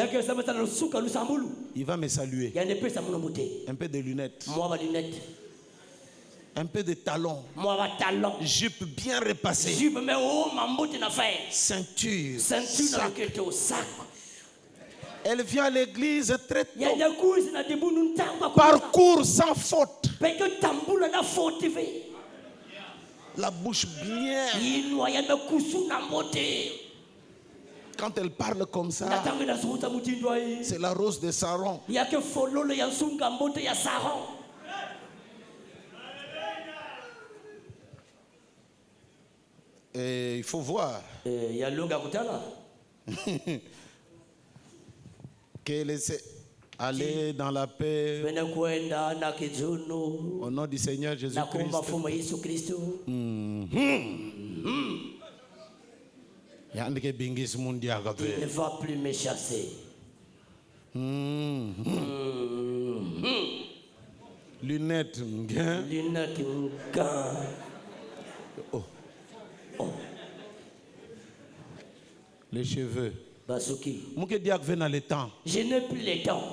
il va me saluer. Un peu de lunettes, un peu de talons, jupe bien repassée, ceinture, sac. Elle vient à l'église très tôt, parcours sans faute, la bouche bien. Quand elle parle comme ça, c'est la rose de Saron. Et il faut voir qu'elle essaie aller dans la paix au nom du Seigneur Jésus-Christ. Il ne va plus me chasser. Lunettes. Oh. Les cheveux. Je n'ai plus le temps.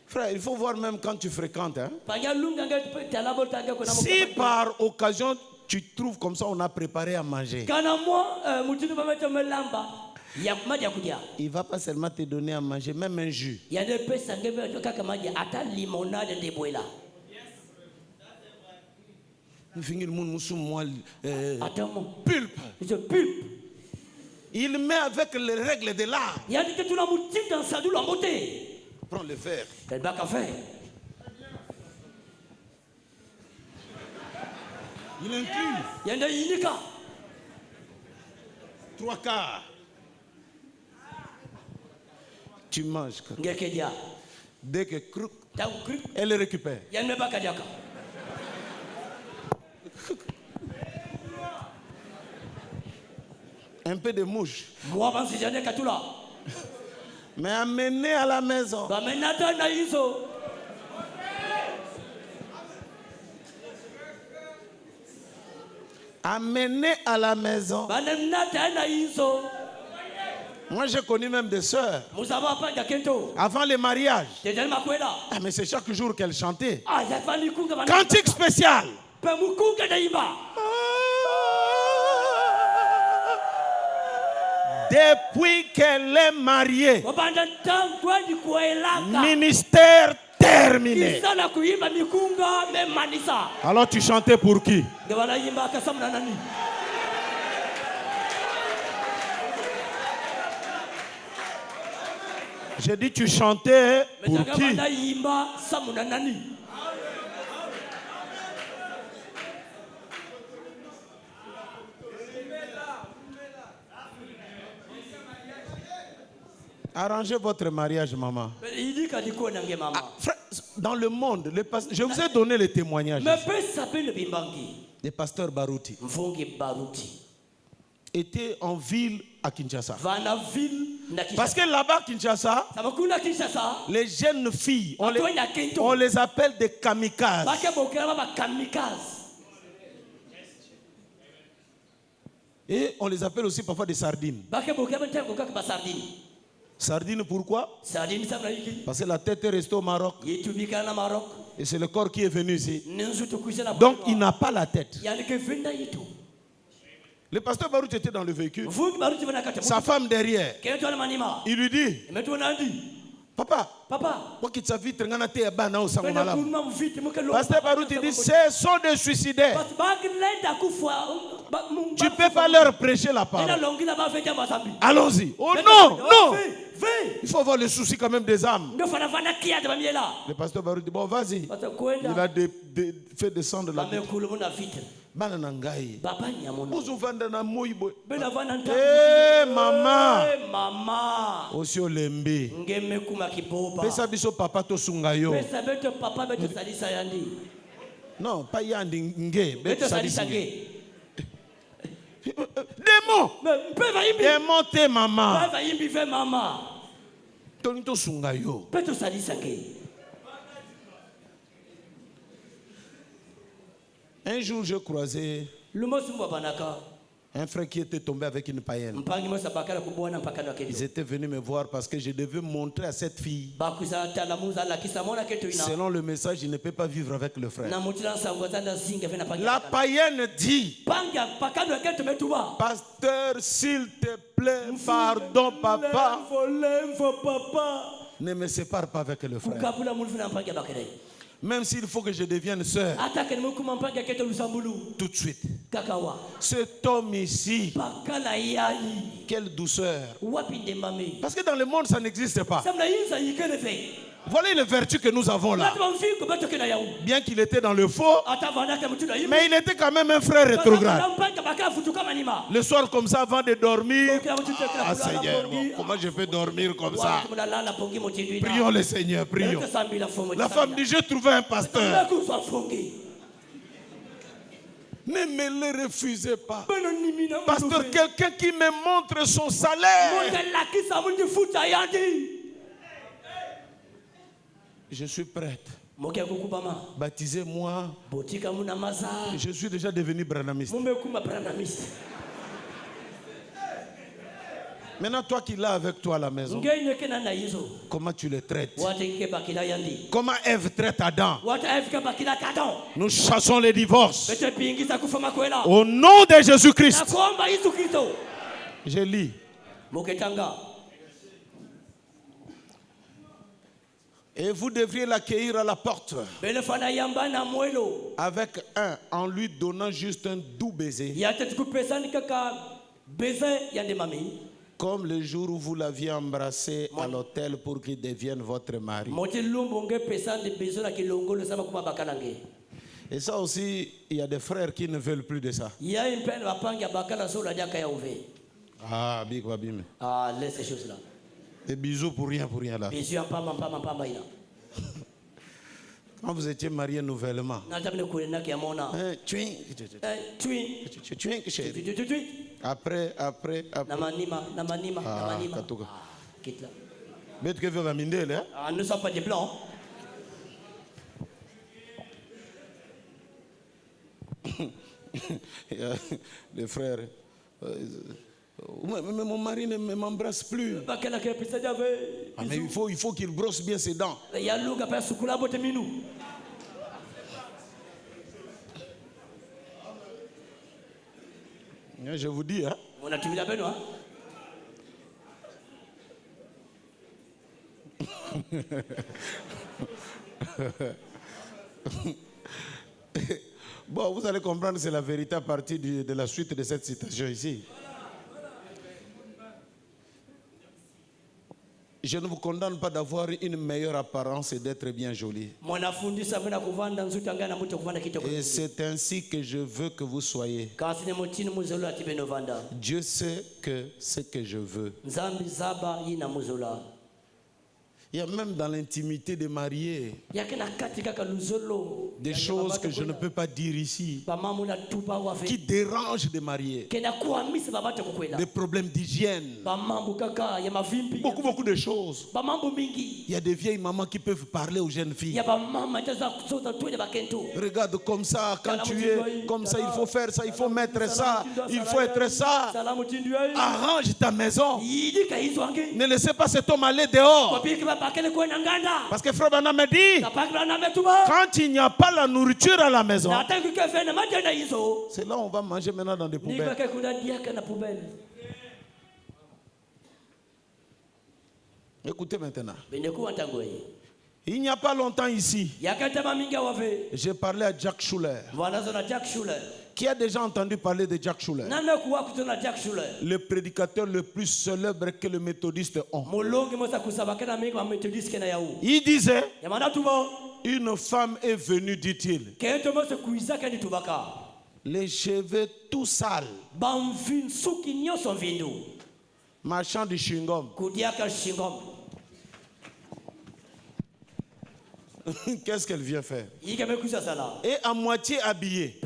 Frère, il faut voir même quand tu fréquentes. Hein? Si par occasion tu trouves comme ça, on a préparé à manger. Il ne va pas seulement te donner à manger, même un jus. Pulpe. Il met avec les règles de l'art. Prends le verre. Il incline. 3 quarts. Tu manges. Dès que crouk, elle le récupère. Un peu de mouche. Mais amenez à la maison. Amenez à la maison. Moi j'ai connu même des sœurs. Avant le mariage. Ah, mais c'est chaque jour qu'elle chantait. Cantique spécial. Depuis qu'elle est mariée, ministère terminé. Alors tu chantais pour qui? J'ai dit tu chantais pour qui? Arrangez votre mariage, maman. Frère, dans le monde, je vous ai donné les témoignages. Le pasteur Baruti était en ville à Kinshasa. Parce que là-bas, Kinshasa, les jeunes filles, on les appelle des kamikazes. Et on les appelle aussi parfois des sardines. Sardines pourquoi? Parce que la tête est restée au Maroc. Et c'est le corps qui est venu ici. Donc il n'a pas la tête. Le pasteur Baruch était dans le véhicule. Sa femme derrière. Il lui dit, Papa, moi qui t'ai vu, pasteur Baruch dit, ce sont des suicidaires. Tu ne peux pas leur prêcher la parole. Allons-y. Oh non, non. Il faut avoir le souci quand même des âmes. Le pasteur Baruch dit, bon vas-y. Il a fait descendre la vitre. Bananangai. Eh maman. Osio lembe. Pesa biso papa to sungayo. Non, pas yandi nge. Démon. Démon te maman. Tonito sungayo. Un jour, je croisais un frère qui était tombé avec une païenne. Ils étaient venus me voir parce que je devais montrer à cette fille. Selon le message, il ne peut pas vivre avec le frère. La païenne dit, pasteur, s'il te plaît, pardon, papa. Ne me sépare pas avec le frère. Même s'il faut que je devienne sœur. Tout de suite. Cet homme ici. Quelle douceur. Parce que dans le monde, ça n'existe pas. Voilà les vertus que nous avons là. Bien qu'il était dans le faux, mais il était quand même un frère rétrograde. Le soir comme ça, avant de dormir, ah Seigneur, comment je peux dormir comme ça? Prions le Seigneur, prions. La femme dit, j'ai trouvé un pasteur. Ne me le refusez pas. Pasteur, quelqu'un qui me montre son salaire. Je suis prête. Baptisez-moi. Je suis déjà devenu branamiste. Maintenant, toi qui l'as avec toi à la maison, comment tu le traites? Comment Ève traite Adam? Nous chassons les divorces. Au nom de Jésus-Christ. Je lis. Et vous devriez l'accueillir à la porte. Avec en lui donnant juste un doux baiser. Comme le jour où vous l'aviez embrassé à l'hôtel pour qu'il devienne votre mari. Et ça aussi, il y a des frères qui ne veulent plus de ça. Ah, big babim. Ah, laisse ces choses-là. Des bisous pour rien là. Quand vous étiez marié nouvellement. Après. Nous ne sommes pas des blancs. Les frères. Mais mon mari ne m'embrasse plus. Ah, mais il faut qu'il brosse bien ses dents. Je vous dis, hein? Bon, vous allez comprendre, c'est la vérité à partir de la suite de cette citation ici. Je ne vous condamne pas d'avoir une meilleure apparence et d'être bien jolie. Et c'est ainsi que je veux que vous soyez. Dieu sait que ce que je veux. Il y a même dans l'intimité des mariés des choses que je ne peux pas dire ici qui dérangent des mariés. Des problèmes d'hygiène. Beaucoup de choses. Il y a des vieilles mamans qui peuvent parler aux jeunes filles. Regarde comme ça, quand tu es comme ça, il faut faire ça, il faut mettre ça, il faut être ça. Arrange ta maison. Ne laissez pas cet homme aller dehors. Parce que Frère Branham me dit, quand il n'y a pas la nourriture à la maison, c'est là où on va manger maintenant dans des poubelles. Écoutez maintenant. Il n'y a pas longtemps ici, j'ai parlé à Jack Schuller. Qui a déjà entendu parler de Jack Schuller? Le prédicateur le plus célèbre que les méthodistes ont. Il disait, une femme est venue, dit-il, les cheveux tout sales, marchand du chewing-gum. Qu'est-ce qu'elle vient faire? Et à moitié habillée,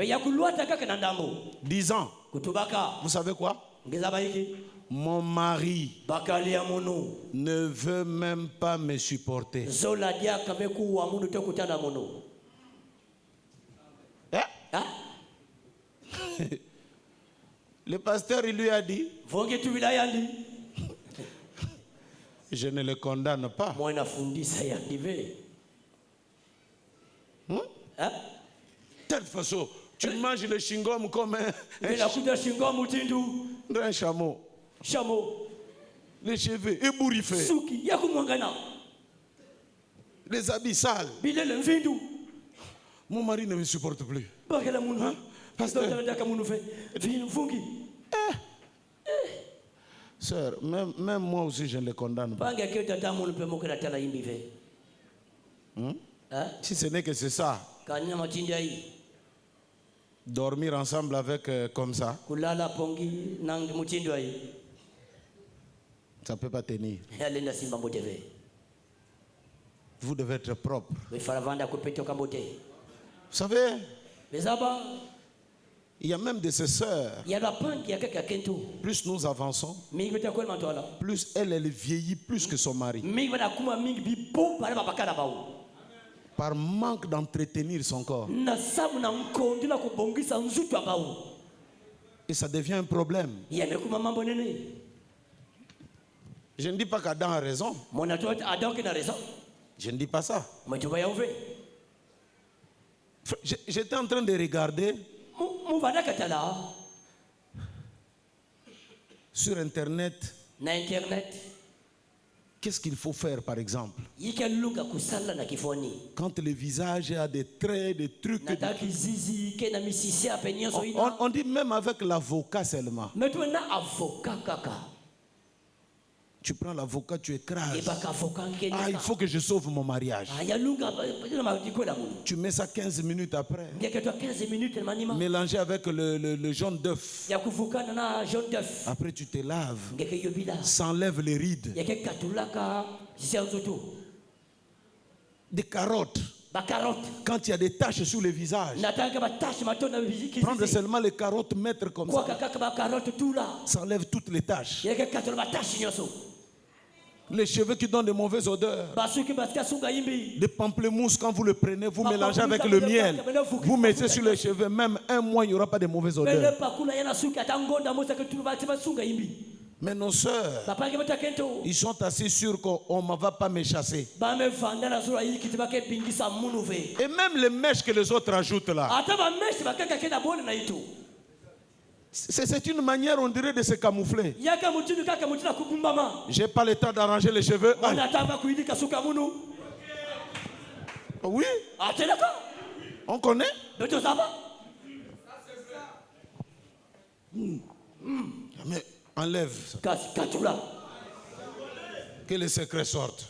disant, vous savez quoi? Mon mari ne veut même pas me supporter. Hein? Le pasteur, il lui a dit, je ne le condamne pas. De toute façon, tu manges le chewing-gum comme un chameau. Les cheveux ébouriffés. Les habits sales. Mon mari ne me supporte plus. Hein? Pasteur. Sœur, même moi aussi je ne le condamne pas. Si ce n'est que c'est ça. Dormir ensemble avec comme ça, ça ne peut pas tenir. Vous devez être propre. Vous savez, il y a même de ces sœurs, plus nous avançons, plus elle vieillit plus que son mari. Par manque d'entretenir son corps. Et ça devient un problème. Je ne dis pas qu'Adam a raison. Je ne dis pas ça. J'étais en train de regarder sur Internet. Qu'est-ce qu'il faut faire, par exemple? Quand le visage a des traits, des trucs. On dit même avec l'avocat seulement. Tu prends l'avocat, tu écrases. Ah, il faut que je sauve mon mariage. Tu mets ça 15 minutes après. Mélangé avec le jaune d'œuf. Après, tu te laves. S'enlève les rides. Des carottes. Quand il y a des taches sur le visage, prendre seulement les carottes, mettre comme ça. Ça enlève toutes les taches. Les cheveux qui donnent de mauvaises odeurs. Des pamplemousses, quand vous le prenez, vous mélangez avec le miel. Vous mettez sur les cheveux, même un mois, il n'y aura pas de mauvaises odeurs. Mais nos sœurs, ils sont assez sûrs qu'on ne va pas me chasser. Et même les mèches que les autres ajoutent là. C'est une manière, on dirait, de se camoufler. J'ai pas le temps d'arranger les cheveux. Oui. On connaît. Mais enlève ça. Que les secrets sortent.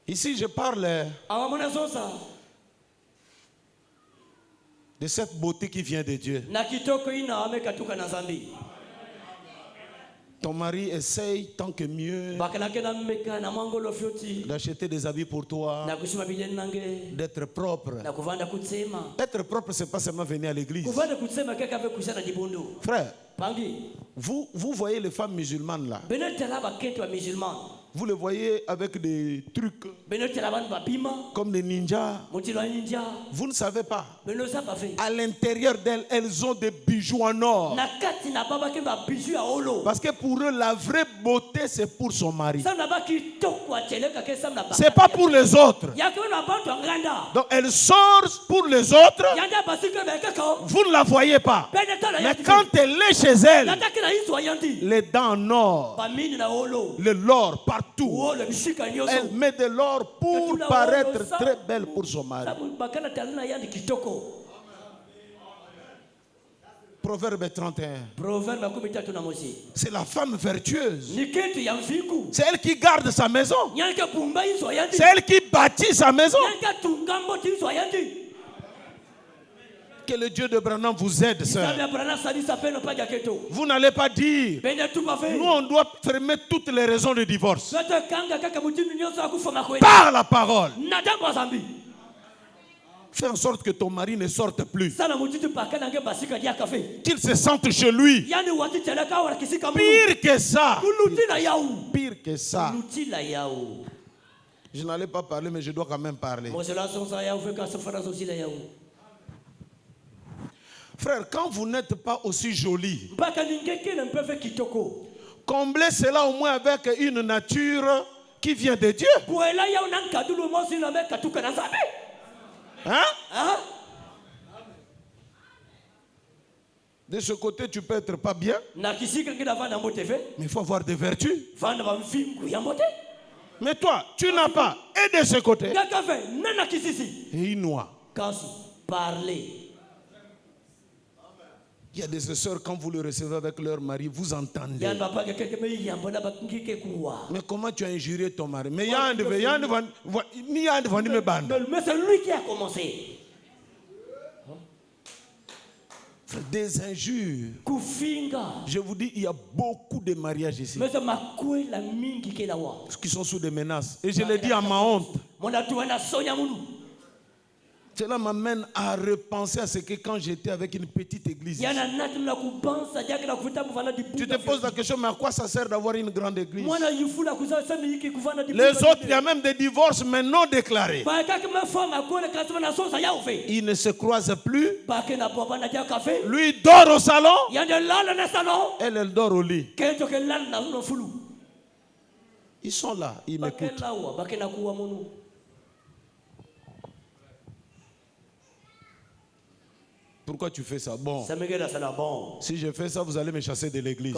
Ici, je parle de cette beauté qui vient de Dieu. Ton mari essaye tant que mieux d'acheter des habits pour toi, d'être propre. Être propre, ce n'est pas seulement venir à l'église. Frère, vous voyez les femmes musulmanes là. Vous les voyez avec des trucs comme des ninjas. Vous ne savez pas. À l'intérieur d'elles, elles ont des bijoux en or. Parce que pour eux, la vraie beauté, c'est pour son mari. C'est pas pour les autres. Donc elle sort pour les autres. Vous ne la voyez pas. Mais quand elle est chez elle, les dents en or, le l'or partout. Elle met de l'or pour paraître très belle pour son mari. Proverbe 31. C'est la femme vertueuse. C'est elle qui garde sa maison. C'est elle qui bâtit sa maison. Que le Dieu de Branham vous aide, sœur. Vous n'allez pas dire, nous on doit fermer toutes les raisons de divorce. Par la parole. Fais en sorte que ton mari ne sorte plus. Qu'il se sente chez lui. Pire que ça. Pire que ça. Je n'allais pas parler, mais je dois quand même parler. Frère, quand vous n'êtes pas aussi joli, comblez cela au moins avec une nature qui vient de Dieu. Hein? De ce côté, tu peux être pas bien, mais il faut avoir des vertus. Mais toi, tu n'as pas. Et de ce côté, et il noie. Il y a des sœurs, quand vous le recevez avec leur mari, vous entendez. Mais comment tu as injurié ton mari? Mais c'est lui qui a commencé. Des injures. Je vous dis, il y a beaucoup de mariages ici qui sont sous des menaces. Et je le dis à ma honte. Cela m'amène à repenser à ce que quand j'étais avec une petite église ici, tu te poses la question, mais à quoi ça sert d'avoir une grande église? Les autres, il y a même des divorces mais non déclarés. Ils ne se croisent plus. Lui dort au salon, elle dort au lit. Ils sont là, ils m'écoutent. Pourquoi tu fais ça? Bon, si je fais ça, vous allez me chasser de l'église.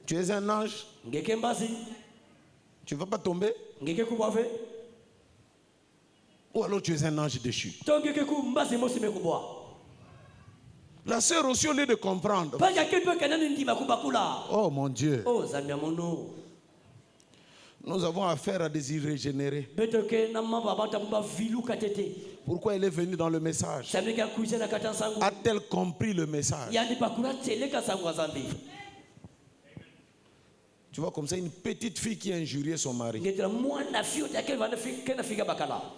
Tu es un ange. Tu ne vas pas tomber. Ou alors tu es un ange déchu. La sœur aussi, au lieu de comprendre. Oh mon Dieu. Nous avons affaire à des irrégénérés. Pourquoi elle est venue dans le message? A-t-elle compris le message? Tu vois, comme ça, une petite fille qui a injurié son mari.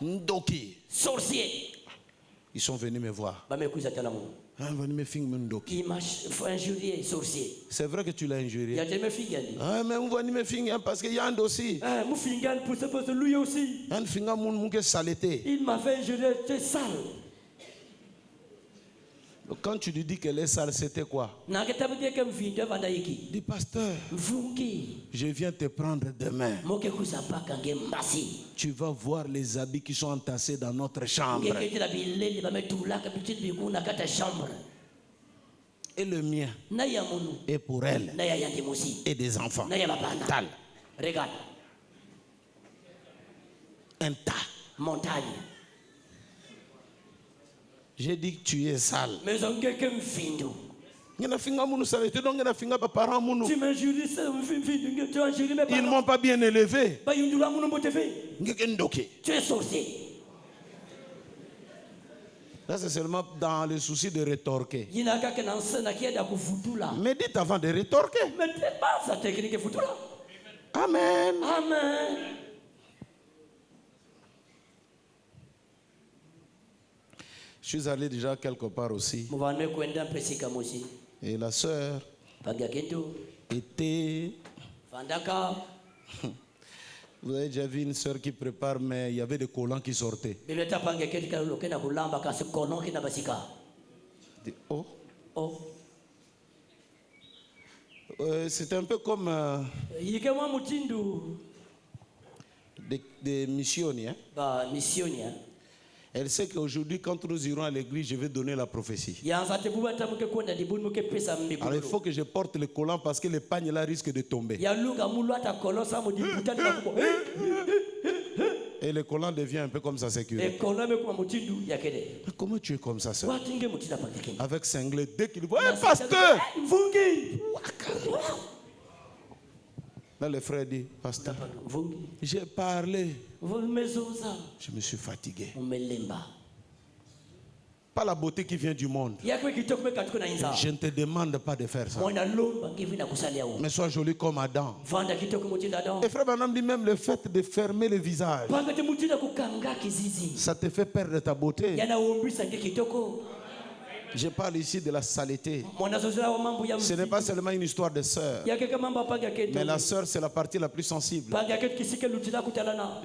Ndoki. Sorcier. Ils sont venus me voir. C'est vrai que tu l'as injurié. Ah, mais on va me finir parce qu'il y a un dossier. Il m'a fait injurier, c'est sale. Quand tu lui dis qu'elle est sale, c'était quoi? Dis, pasteur, je viens te prendre demain. Tu vas voir les habits qui sont entassés dans notre chambre. Et le mien. Et pour elle. Et des enfants. Tal. Regarde. Un tas. Montagne. J'ai dit que tu es sale. Mais on quelqu'un findu. Ils ne m'ont pas bien élevé. Tu es sorcier. Là, c'est seulement dans le souci de rétorquer. Médite avant de rétorquer. Amen. Amen. Je suis allé déjà quelque part aussi. Et la sœur était... Vous avez déjà vu une sœur qui prépare, mais il y avait des collants qui sortaient. Oh. Oh. C'est un peu comme des missionnaires. Elle sait qu'aujourd'hui, quand nous irons à l'église, je vais donner la prophétie. Alors il faut que je porte le collant parce que le pagne là risque de tomber. Et le collant devient un peu comme sa sécurité. Comment tu es comme ça, sœur? Avec cinglé, dès qu'il voit, hey, pasteur! Là, le frère dit, pasteur, j'ai parlé. Je me suis fatigué. Pas la beauté qui vient du monde. Je ne te demande pas de faire ça. Mais sois joli comme Adam. Et frère Branham dit même le fait de fermer le visage, ça te fait perdre ta beauté. Je parle ici de la saleté. Ce n'est pas seulement une histoire de sœur. Mais la sœur, c'est la partie la plus sensible.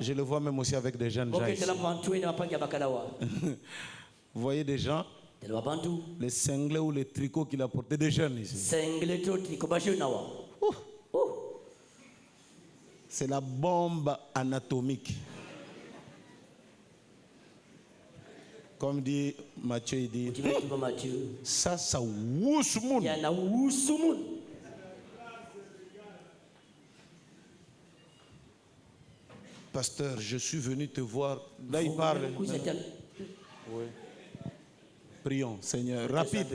Je le vois même aussi avec des jeunes gens ici. Vous voyez des gens, les cinglés ou les tricots qu'il a portés, des jeunes ici. C'est la bombe anatomique. Comme dit Matthieu, il dit, ça wousse moun. Pasteur, je suis venu te voir. Là, il parle. Oui. Prions, Seigneur, rapide.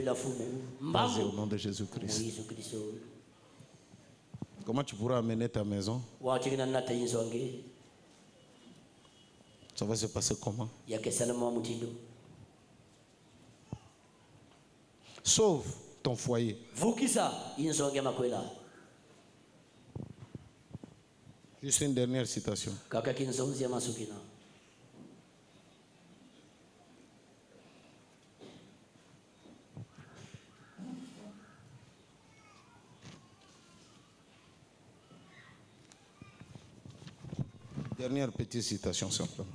Vas-y, au nom de Jésus-Christ. Comment tu pourras amener ta maison? Ça va se passer comment? Sauve ton foyer. Juste une dernière citation. Dernière petite citation simplement.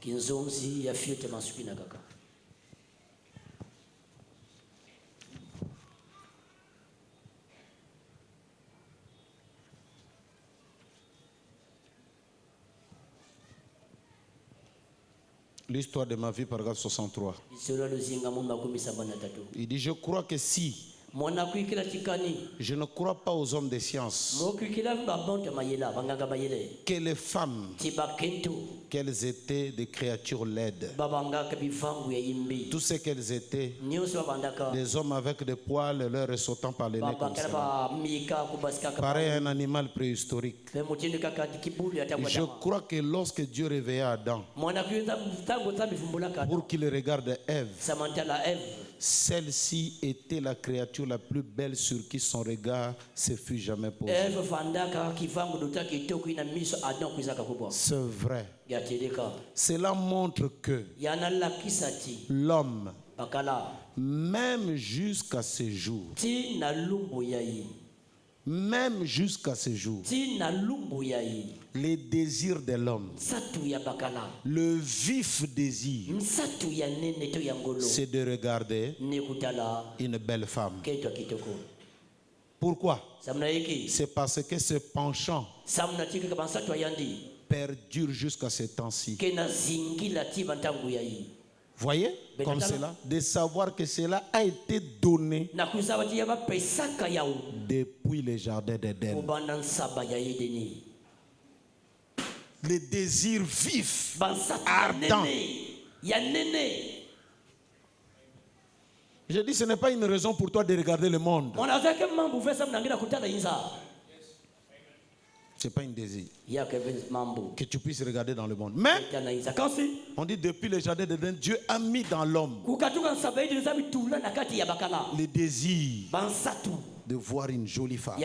L'histoire de ma vie, paragraphe 63. Il dit, je crois que si je ne crois pas aux hommes de science, que les femmes, qu'elles étaient des créatures laides, tout ce qu'elles étaient, des hommes avec des poils leur ressortant par les nez comme ça, pareil à un animal préhistorique. Je crois que lorsque Dieu réveilla Adam pour qu'il regarde Ève, celle-ci était la créature la plus belle sur qui son regard se fut jamais posé. C'est vrai. Cela montre que l'homme, même jusqu'à ce jour, Même jusqu'à ce jour, les désirs de l'homme, le vif désir, c'est de regarder une belle femme. Pourquoi? C'est parce que ce penchant perdure jusqu'à ce temps-ci. Voyez, comme cela, de savoir que cela a été donné depuis le jardin d'Éden. Le désir vif, ardent. Je dis, ce n'est pas une raison pour toi de regarder le monde. Ce n'est pas un désir que tu puisses regarder dans le monde. Mais on dit depuis le jardin d'Éden, Dieu a mis dans l'homme le désir de voir une jolie femme.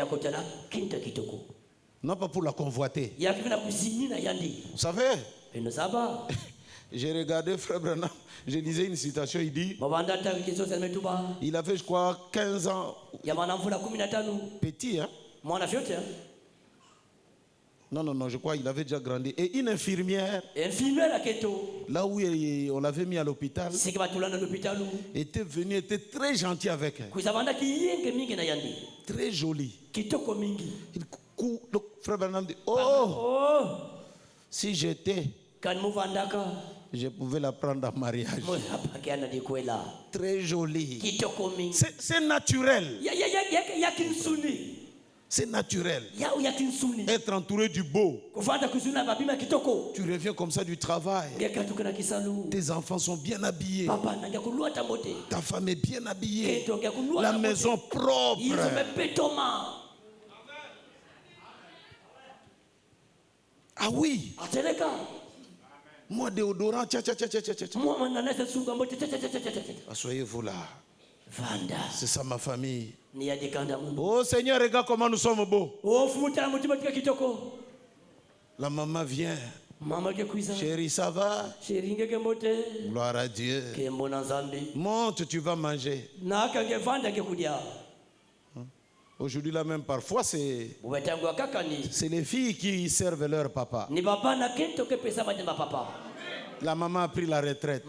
Non pas pour la convoiter. Vous savez, j'ai regardé Frère Branham, je lisais une citation, il dit, il avait je crois 15 ans, petit, hein? Non, je crois qu'il avait déjà grandi. Et une infirmière, là où on l'avait mis à l'hôpital, était venue, était très gentille avec elle. Très jolie. Le frère Branham dit, oh, si j'étais, je pouvais la prendre en mariage. Très jolie. C'est naturel. C'est naturel. Être entouré du beau. Tu reviens comme ça du travail. Tes enfants sont bien habillés. Ta femme est bien habillée. La maison propre. Ah oui. Moi, déodorant. Asseyez-vous là. C'est ça ma famille. Oh Seigneur, regarde comment nous sommes beaux. La maman vient. Chérie, ça va? Gloire à Dieu. Monte, tu vas manger. Aujourd'hui là même parfois c'est les filles qui servent leur papa. La maman a pris la retraite.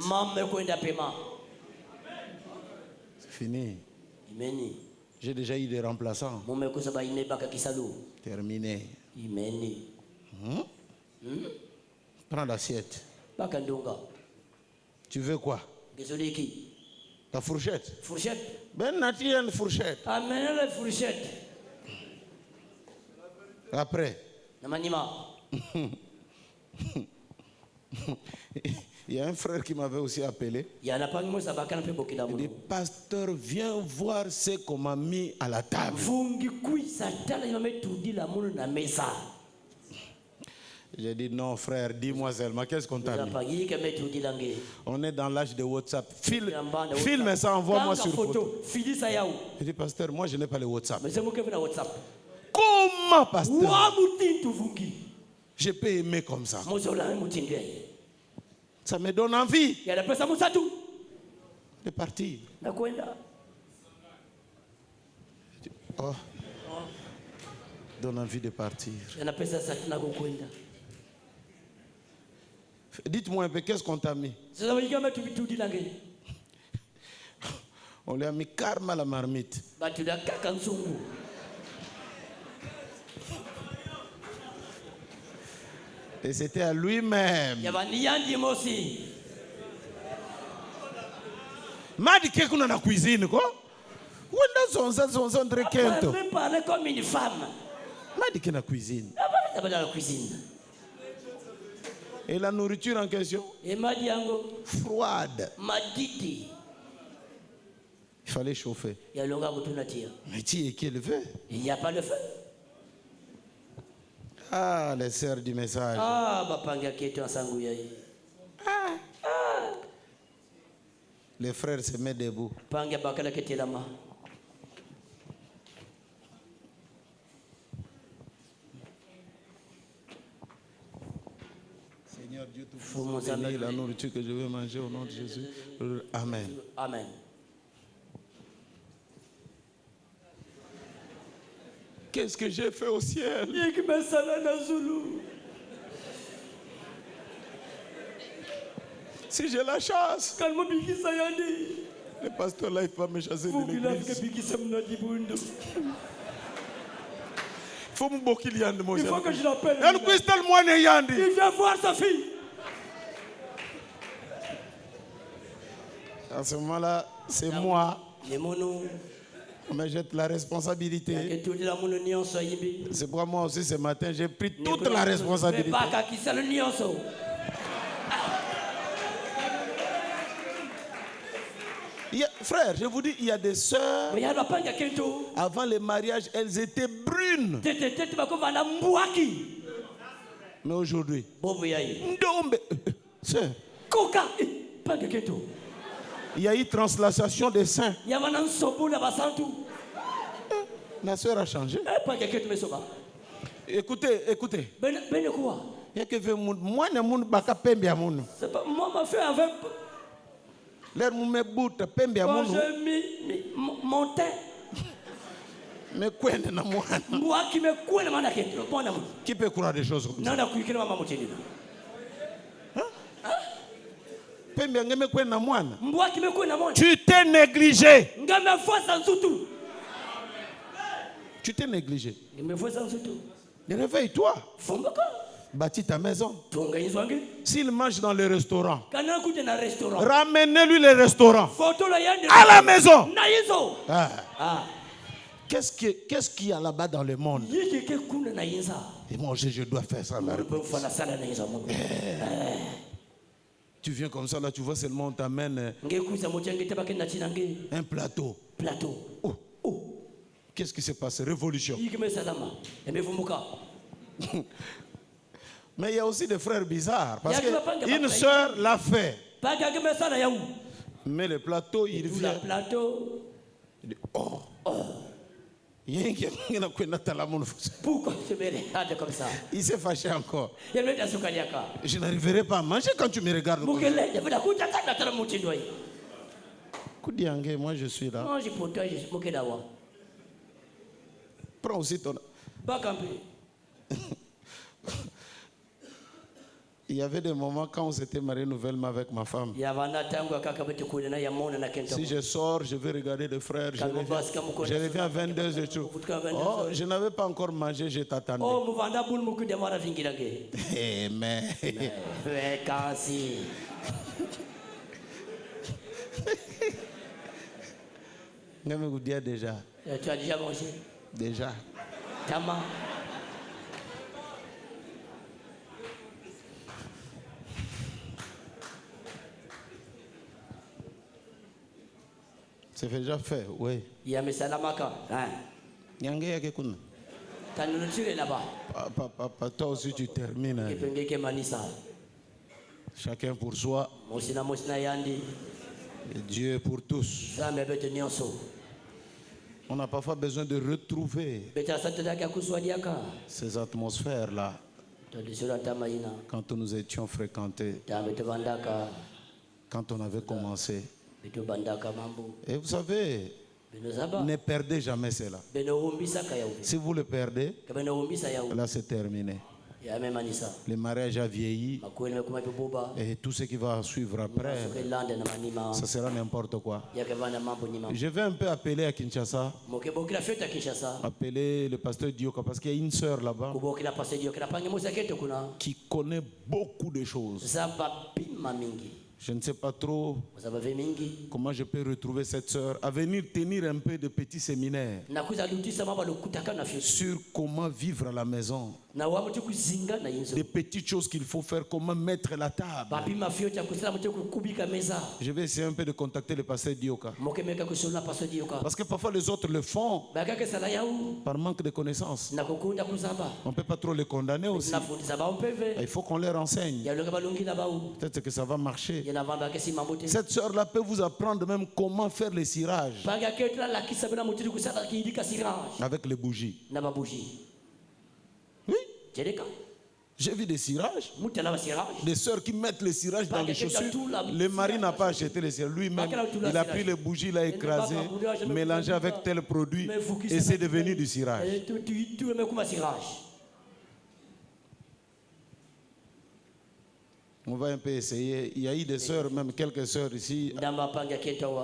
C'est fini. J'ai déjà eu des remplaçants. Terminé. Prends l'assiette. Tu veux quoi? La fourchette. Ben Nati a une fourchette. Amenez la fourchette. Après. Il y a un frère qui m'avait aussi appelé. Il dit, pasteur, viens voir ce qu'on m'a mis à la table. J'ai dit, non frère, dis-moi seulement, qu'est-ce qu'on t'a mis? On est dans l'âge de WhatsApp. Filme ça, envoie-moi sur photo. Il dit, pasteur, moi je n'ai pas le WhatsApp. Comment, pasteur? Je peux aimer comme ça. Ça me donne envie de partir. Oh. Donne envie de partir. Dites-moi un peu, qu'est-ce qu'on t'a mis? On lui a mis karma à la marmite. Et c'était à lui-même. M'a dit que kuna na cuisine quoi? Wanda zonza André Kento. Elle parlait comme une femme. M'a dit que na cuisine. La cuisine. Et la nourriture en question? Froide. Il fallait chauffer. Mais tu es quel feu? Il n'y a pas le feu. Ah, les sœurs du message. Les frères se mettent debout. Seigneur Dieu, tout la nourriture que je vais manger au nom de Jésus. Amen. Amen. Qu'est-ce que j'ai fait au ciel? Si j'ai la chasse, le pasteur là, il va me chasser de l'église. Il faut que je l'appelle. Il vient voir sa fille. À ce moment-là, c'est moi. Mais j'ai la responsabilité. C'est pourquoi moi aussi ce matin, j'ai pris toute la responsabilité. Frère, je vous dis, il y a des sœurs, avant le mariage, elles étaient brunes. Mais aujourd'hui, sœur, il y a eu translation des seins. La sœur a changé. Écoutez. Il y a que moi, c'est pas moi, ma fille avec. L'air me boute, pembe à mon. Mon teint. Mais quoi, moi qui me couine, qui peut croire des choses comme ça? Tu t'es négligé. Tu t'es négligé. Réveille-toi. Bâtis ta maison. S'il mange dans le restaurant, ramenez-lui le restaurant à la maison. Qu'est-ce qu'il y a là-bas dans le monde? Et moi, je dois faire ça. Tu viens comme ça, là, tu vois seulement on t'amène un plateau. Oh. Qu'est-ce qui s'est passé? Révolution. Mais il y a aussi des frères bizarres. Parce qu'une sœur l'a fait. Mais le plateau, il vient. Il dit, oh. Pourquoi comme ça? Il s'est fâché encore. Je n'arriverai pas à manger quand tu me regardes. Koudiangé, moi je suis là. Mange pour toi, je suis moqué d'avoir. Prends aussi ton. Il y avait des moments quand on s'était marié nouvellement avec ma femme. Si je sors, je vais regarder les frères. Je reviens à 22 et tout. Oh, je n'avais pas encore mangé, je t'attendais. Mais. Je vous dis déjà. Tu as déjà mangé? Déjà. Tama. C'est déjà fait, oui. Il y a ta nourriture est là-bas. Toi aussi tu termines. Chacun pour soi. Et Dieu pour tous. On a parfois besoin de retrouver ces atmosphères-là quand nous étions fréquentés, quand on avait commencé. Et vous savez, ne perdez jamais cela. Si vous le perdez, là c'est terminé. Le mariage a vieilli et tout ce qui va suivre après, ça sera n'importe quoi. Je vais un peu appeler à Kinshasa, appeler le pasteur Dioka parce qu'il y a une sœur là-bas qui connaît beaucoup de choses. Je ne sais pas trop comment je peux retrouver cette sœur à venir tenir un peu de petits séminaires sur comment vivre à la maison. Des petites choses qu'il faut faire, comment mettre la table. Je vais essayer un peu de contacter le pasteur Dioka. Parce que parfois les autres le font par manque de connaissances. On ne peut pas trop les condamner aussi. Il faut qu'on leur enseigne. Peut-être que ça va marcher. Cette sœur-là peut vous apprendre même comment faire les cirages avec les bougies. Oui. J'ai vu des cirages. Des sœurs qui mettent les cirages dans les chaussures. Le mari n'a pas acheté les cirages. Lui-même, il a pris les bougies, il a écrasé, mélangé avec tel produit et c'est devenu du cirage. On va un peu essayer. Il y a eu des sœurs, même quelques sœurs ici,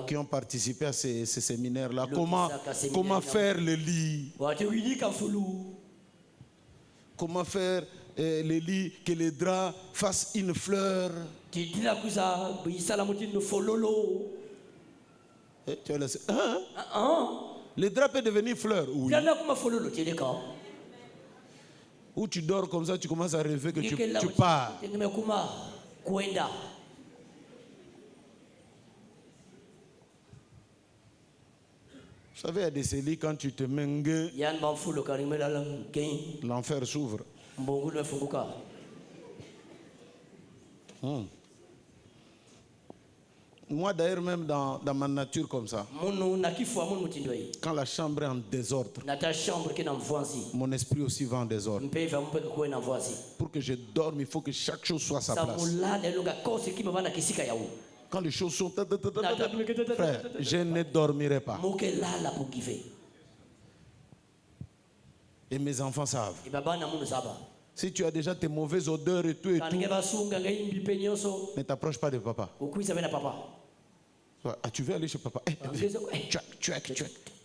qui ont participé à ces séminaires-là. Comment faire le lit? Comment faire le lit, que les draps fassent une fleur? Le drap peut devenir fleur, oui. Ou tu dors comme ça, tu commences à rêver que tu pars. Vous savez, il y a des cellules, quand tu te mets, l'enfer s'ouvre. Moi d'ailleurs, même dans ma nature comme ça, quand la chambre est en désordre, mon esprit aussi va en désordre. Pour que je dorme, il faut que chaque chose soit à sa place. Quand les choses sont... Frère, je ne dormirai pas. Et mes enfants savent. Si tu as déjà tes mauvaises odeurs et tout, ne t'approche pas de papa. Ah, tu veux aller chez papa?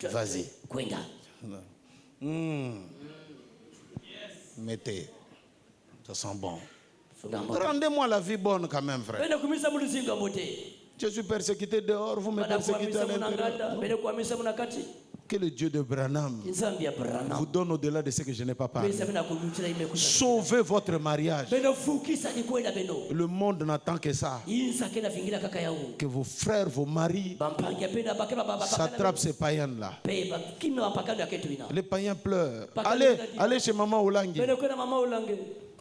Vas-y. Mettez. Ça sent bon. Rendez-moi la vie bonne quand même, frère. Je suis persécuté dehors, vous me persécutez à l'intérieur. Que le Dieu de Branham vous donne au-delà de ce que je n'ai pas parlé. Sauvez votre mariage. Le monde n'attend que ça. Que vos frères, vos maris s'attrapent ces païens-là. Les païens pleurent. Allez chez maman Olangi.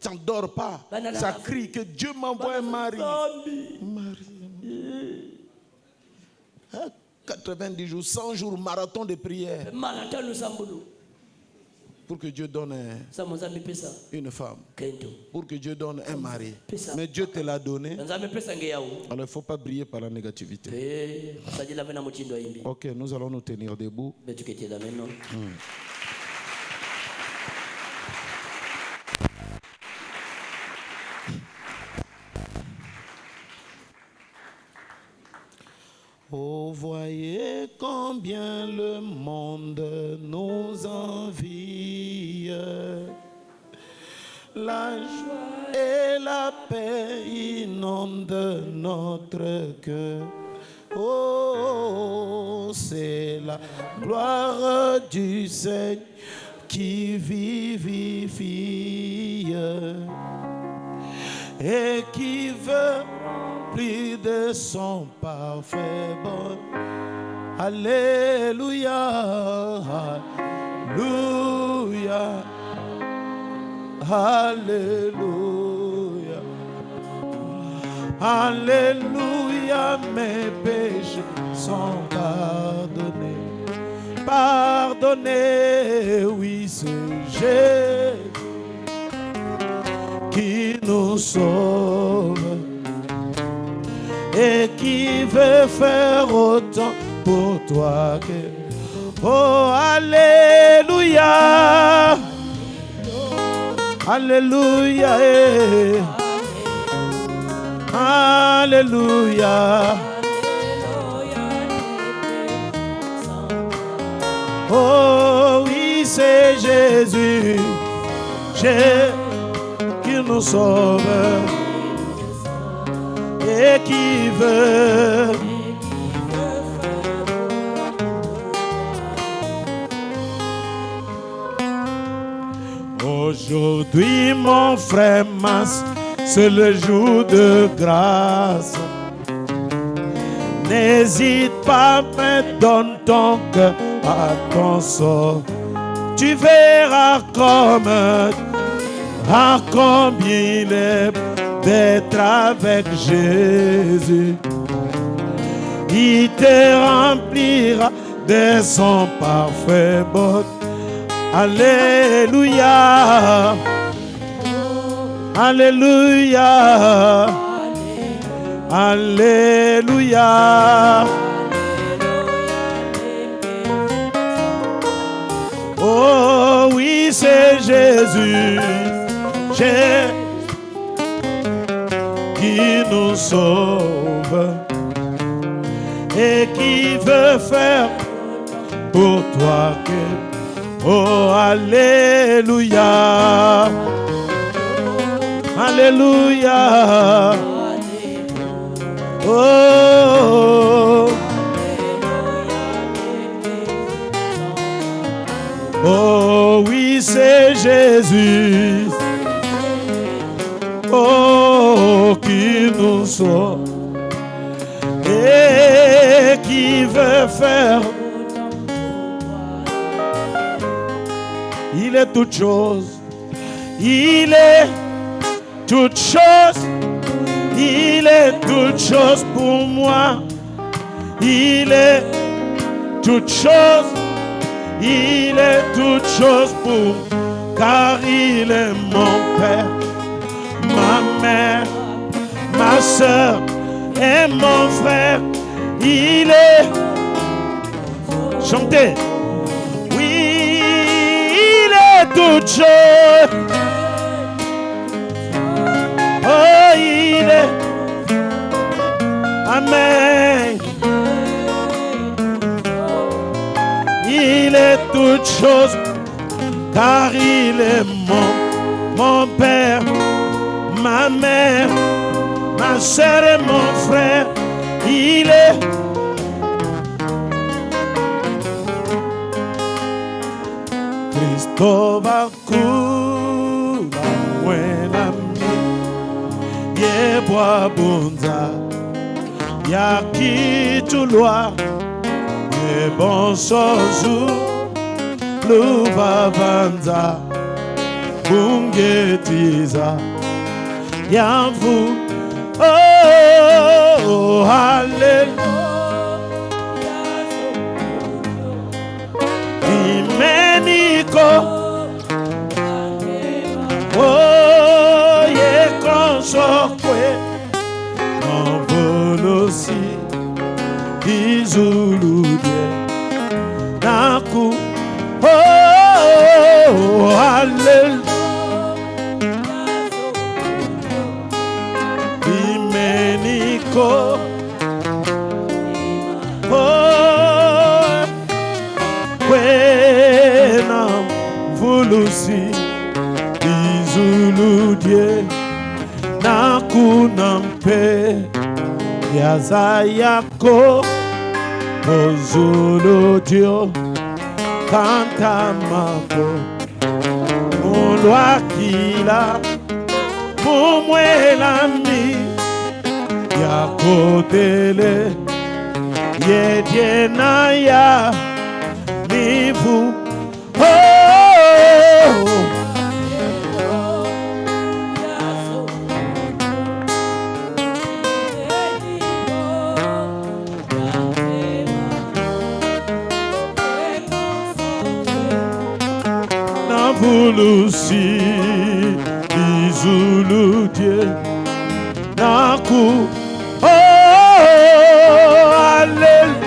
Ça ne dort pas. Ça crie que Dieu m'envoie un mari. 90 jours, 100 jours, marathon de prière. Pour que Dieu donne une femme. Pour que Dieu donne un mari. Mais Dieu te l'a donné. Alors il ne faut pas briller par la négativité. Ok, nous allons nous tenir debout. Oh, voyez combien le monde nous envie. La joie et la paix inondent notre cœur. Oh, c'est la gloire du Seigneur qui vivifie et qui veut plus de son parfait bon. Alléluia, alléluia, alléluia, alléluia, mes péchés sont pardonnés. Pardonnés, oui, c'est Jésus qui nous sauve et qui veut faire autant pour toi que... Oh, alléluia, alléluia, alléluia. Oh oui, c'est Jésus, qui nous sauve et qui veut. Aujourd'hui, mon frère Mas, c'est le jour de grâce. N'hésite pas, mais donne ton cœur à ton sort. Tu verras combien il est d'être avec Jésus. Il te remplira de son parfait bonheur. Alléluia, Alléluia. Alléluia. Oh oui, c'est Jésus qui nous sauve et qui veut faire pour toi que oh alléluia. Alléluia. Oh, oh oui, c'est Jésus. Oh, qui nous sauve et qui veut faire. Il est toute chose. Il est toute chose. Il est toute chose pour moi. Il est toute chose. Il est toute chose pour, car il est mon Père, ma mère, ma soeur et mon frère. Il est, chantez, oui, il est toute chose. Oh, il est, amen. Il est toute chose, car il est mon Père, ma mère, ma soeur et mon frère. Il est Cristo va kula mwena mi ye bwa bunza ya kitulwa ye bon sozu lubavanza bungetiza yamvu. Oh, hallelujah. Imeniko. Oh, ye consokwe. Envolosi. Izuludie. Naku. Oh, hallelujah. Oh, kwena vulusi izuludie nakunampe yazayako ozuludio kantamako mulwakila mumwelami yakotele yedyenaya nivu. Oh, navulusi izuludie naku. Oh, hallelujah.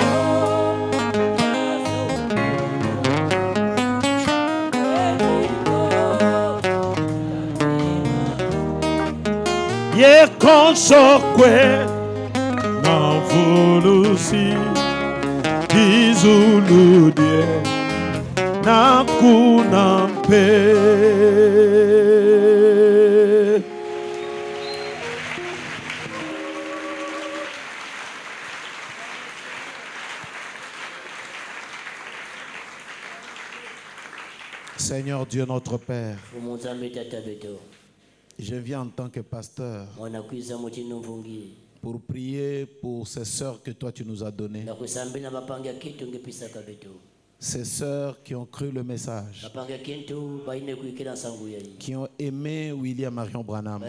Ye consokwe navulusi izuludie nakunampe. Seigneur Dieu notre Père, je viens en tant que pasteur pour prier pour ces sœurs que toi tu nous as données. Ces sœurs qui ont cru le message, qui ont aimé William Marion Branham,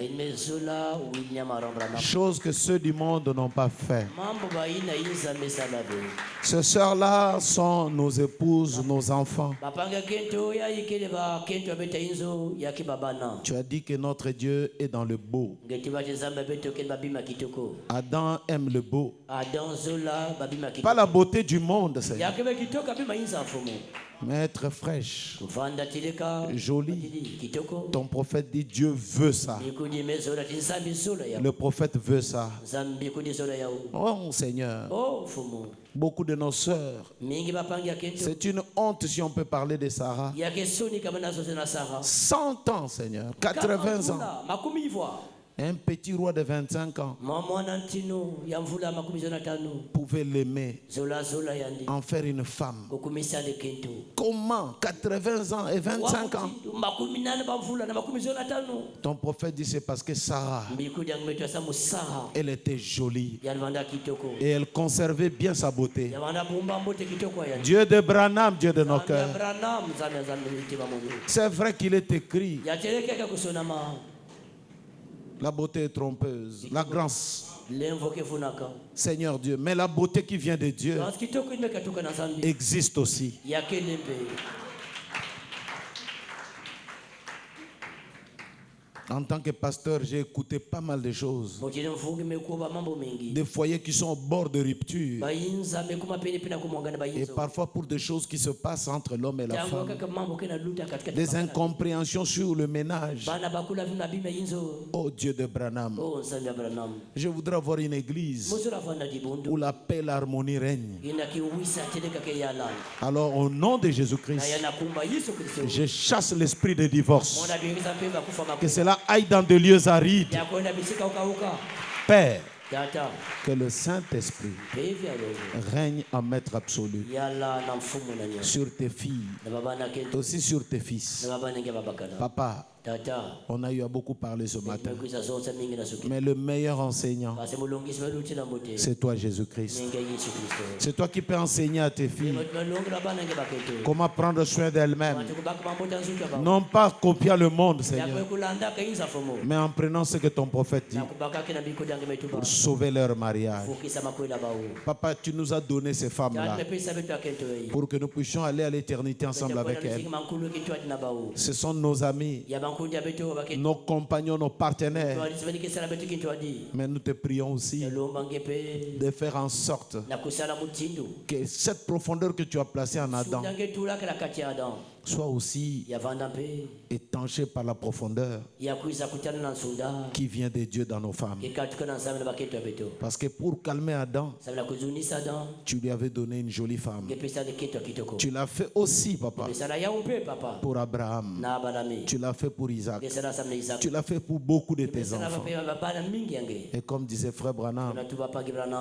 chose que ceux du monde n'ont pas fait. Ces sœurs-là sont nos épouses, nos enfants. Tu as dit que notre Dieu est dans le beau. Adam aime le beau. Pas la beauté du monde, Seigneur. Mais être fraîche, jolie. Ton prophète dit Dieu veut ça. Le prophète veut ça. Oh Seigneur, beaucoup de nos sœurs, c'est une honte si on peut parler de Sarah. 100 ans, Seigneur, 80 ans. Un petit roi de 25 ans pouvait l'aimer, en faire une femme. Comment 80 ans et 25 ans? Ton prophète dit c'est parce que Sarah, elle était jolie et elle conservait bien sa beauté. Dieu de Branham, Dieu de nos cœurs. C'est vrai qu'il est écrit. La beauté est trompeuse, la grâce. Seigneur Dieu, mais la beauté qui vient de Dieu existe aussi. En tant que pasteur, j'ai écouté pas mal de choses. Des foyers qui sont au bord de rupture. Et parfois pour des choses qui se passent entre l'homme et la femme. Des incompréhensions sur le ménage. Oh Dieu de Branham. Je voudrais avoir une église où la paix et l'harmonie règnent. Alors au nom de Jésus-Christ, je chasse l'esprit de divorce. Que cela aille dans des lieux arides. Père, que le Saint-Esprit règne en maître absolu sur tes filles, aussi sur tes fils. Papa, on a eu à beaucoup parler ce matin. Mais le meilleur enseignant, c'est toi, Jésus-Christ. C'est toi qui peux enseigner à tes filles comment prendre soin d'elles-mêmes. Non pas copier le monde, Seigneur, mais en prenant ce que ton prophète dit pour sauver leur mariage. Papa, tu nous as donné ces femmes-là pour que nous puissions aller à l'éternité ensemble avec elles. Ce sont nos amis, nos compagnons, nos partenaires. Mais nous te prions aussi de faire en sorte que cette profondeur que tu as placée en Adam soit aussi étanchée par la profondeur qui vient de Dieu dans nos femmes. Parce que pour calmer Adam, tu lui avais donné une jolie femme. Tu l'as fait aussi, papa, pour Abraham. Tu l'as fait pour Isaac. Tu l'as fait pour beaucoup de tes enfants. Et comme disait frère Branham,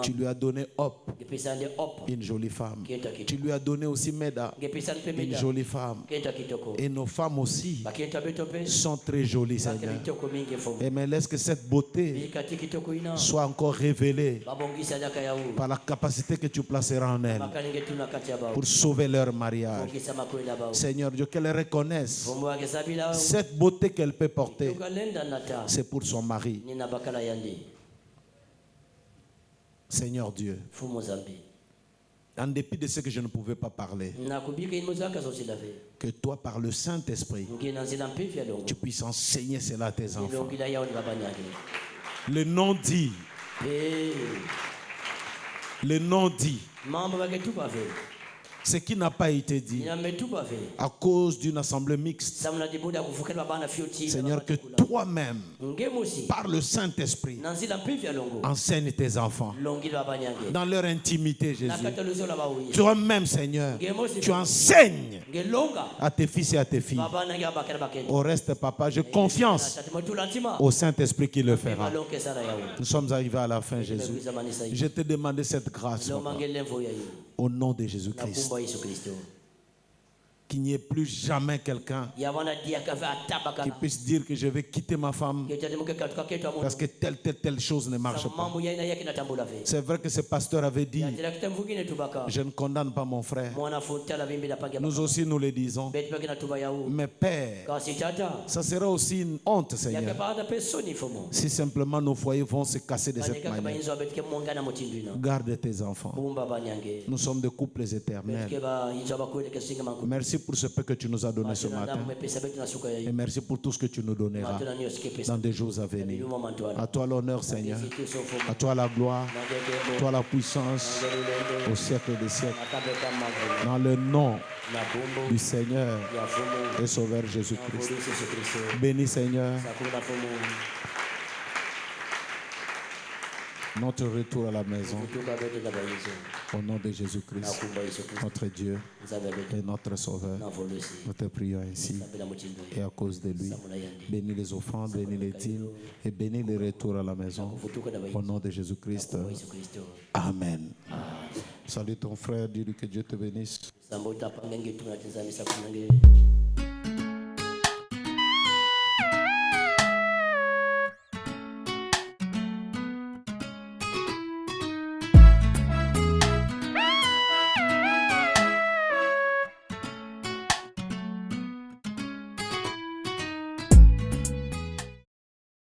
tu lui as donné Hop, une jolie femme. Tu lui as donné aussi Meda, une jolie femme. Et nos femmes aussi sont très jolies, Seigneur. Et mais laisse que cette beauté soit encore révélée par la capacité que tu placeras en elles pour sauver leur mariage. Seigneur Dieu, qu'elles reconnaissent cette beauté qu'elle peut porter, c'est pour son mari. Seigneur Dieu, en dépit de ce que je ne pouvais pas parler, que toi, par le Saint-Esprit, tu puisses enseigner cela à tes enfants. Le nom dit, ce qui n'a pas été dit à cause d'une assemblée mixte. Seigneur, que toi-même, par le Saint-Esprit, enseigne tes enfants dans leur intimité, Jésus. Toi-même, Seigneur, tu enseignes à tes fils et à tes filles. Au reste, papa, j'ai confiance au Saint-Esprit qui le fera. Nous sommes arrivés à la fin, Jésus. Je te demandé cette grâce, papa, au nom de Jésus-Christ. qu'il n'y ait plus jamais quelqu'un qui puisse dire que je vais quitter ma femme parce que telle chose ne marche pas. C'est vrai que ce pasteur avait dit, je ne condamne pas mon frère. Nous aussi nous le disons. Mais Père, ça sera aussi une honte, Seigneur, si simplement nos foyers vont se casser de cette manière. Garde tes enfants. Nous sommes des couples éternels. Merci pour ce peu que tu nous as donné ce matin. Et merci pour tout ce que tu nous donneras dans des jours à venir. À toi l'honneur, Seigneur. À toi la gloire. À toi la puissance au siècle des siècles. Dans le nom du Seigneur et Sauveur Jésus-Christ. Bénis, Seigneur, notre retour à la maison. Au nom de Jésus-Christ, notre Dieu et notre Sauveur, nous te prions ainsi. Et à cause de lui, bénis les offrandes, bénis les dîmes et bénis les retours à la maison. Au nom de Jésus-Christ. Amen. Salut ton frère, dis-lui que Dieu te bénisse.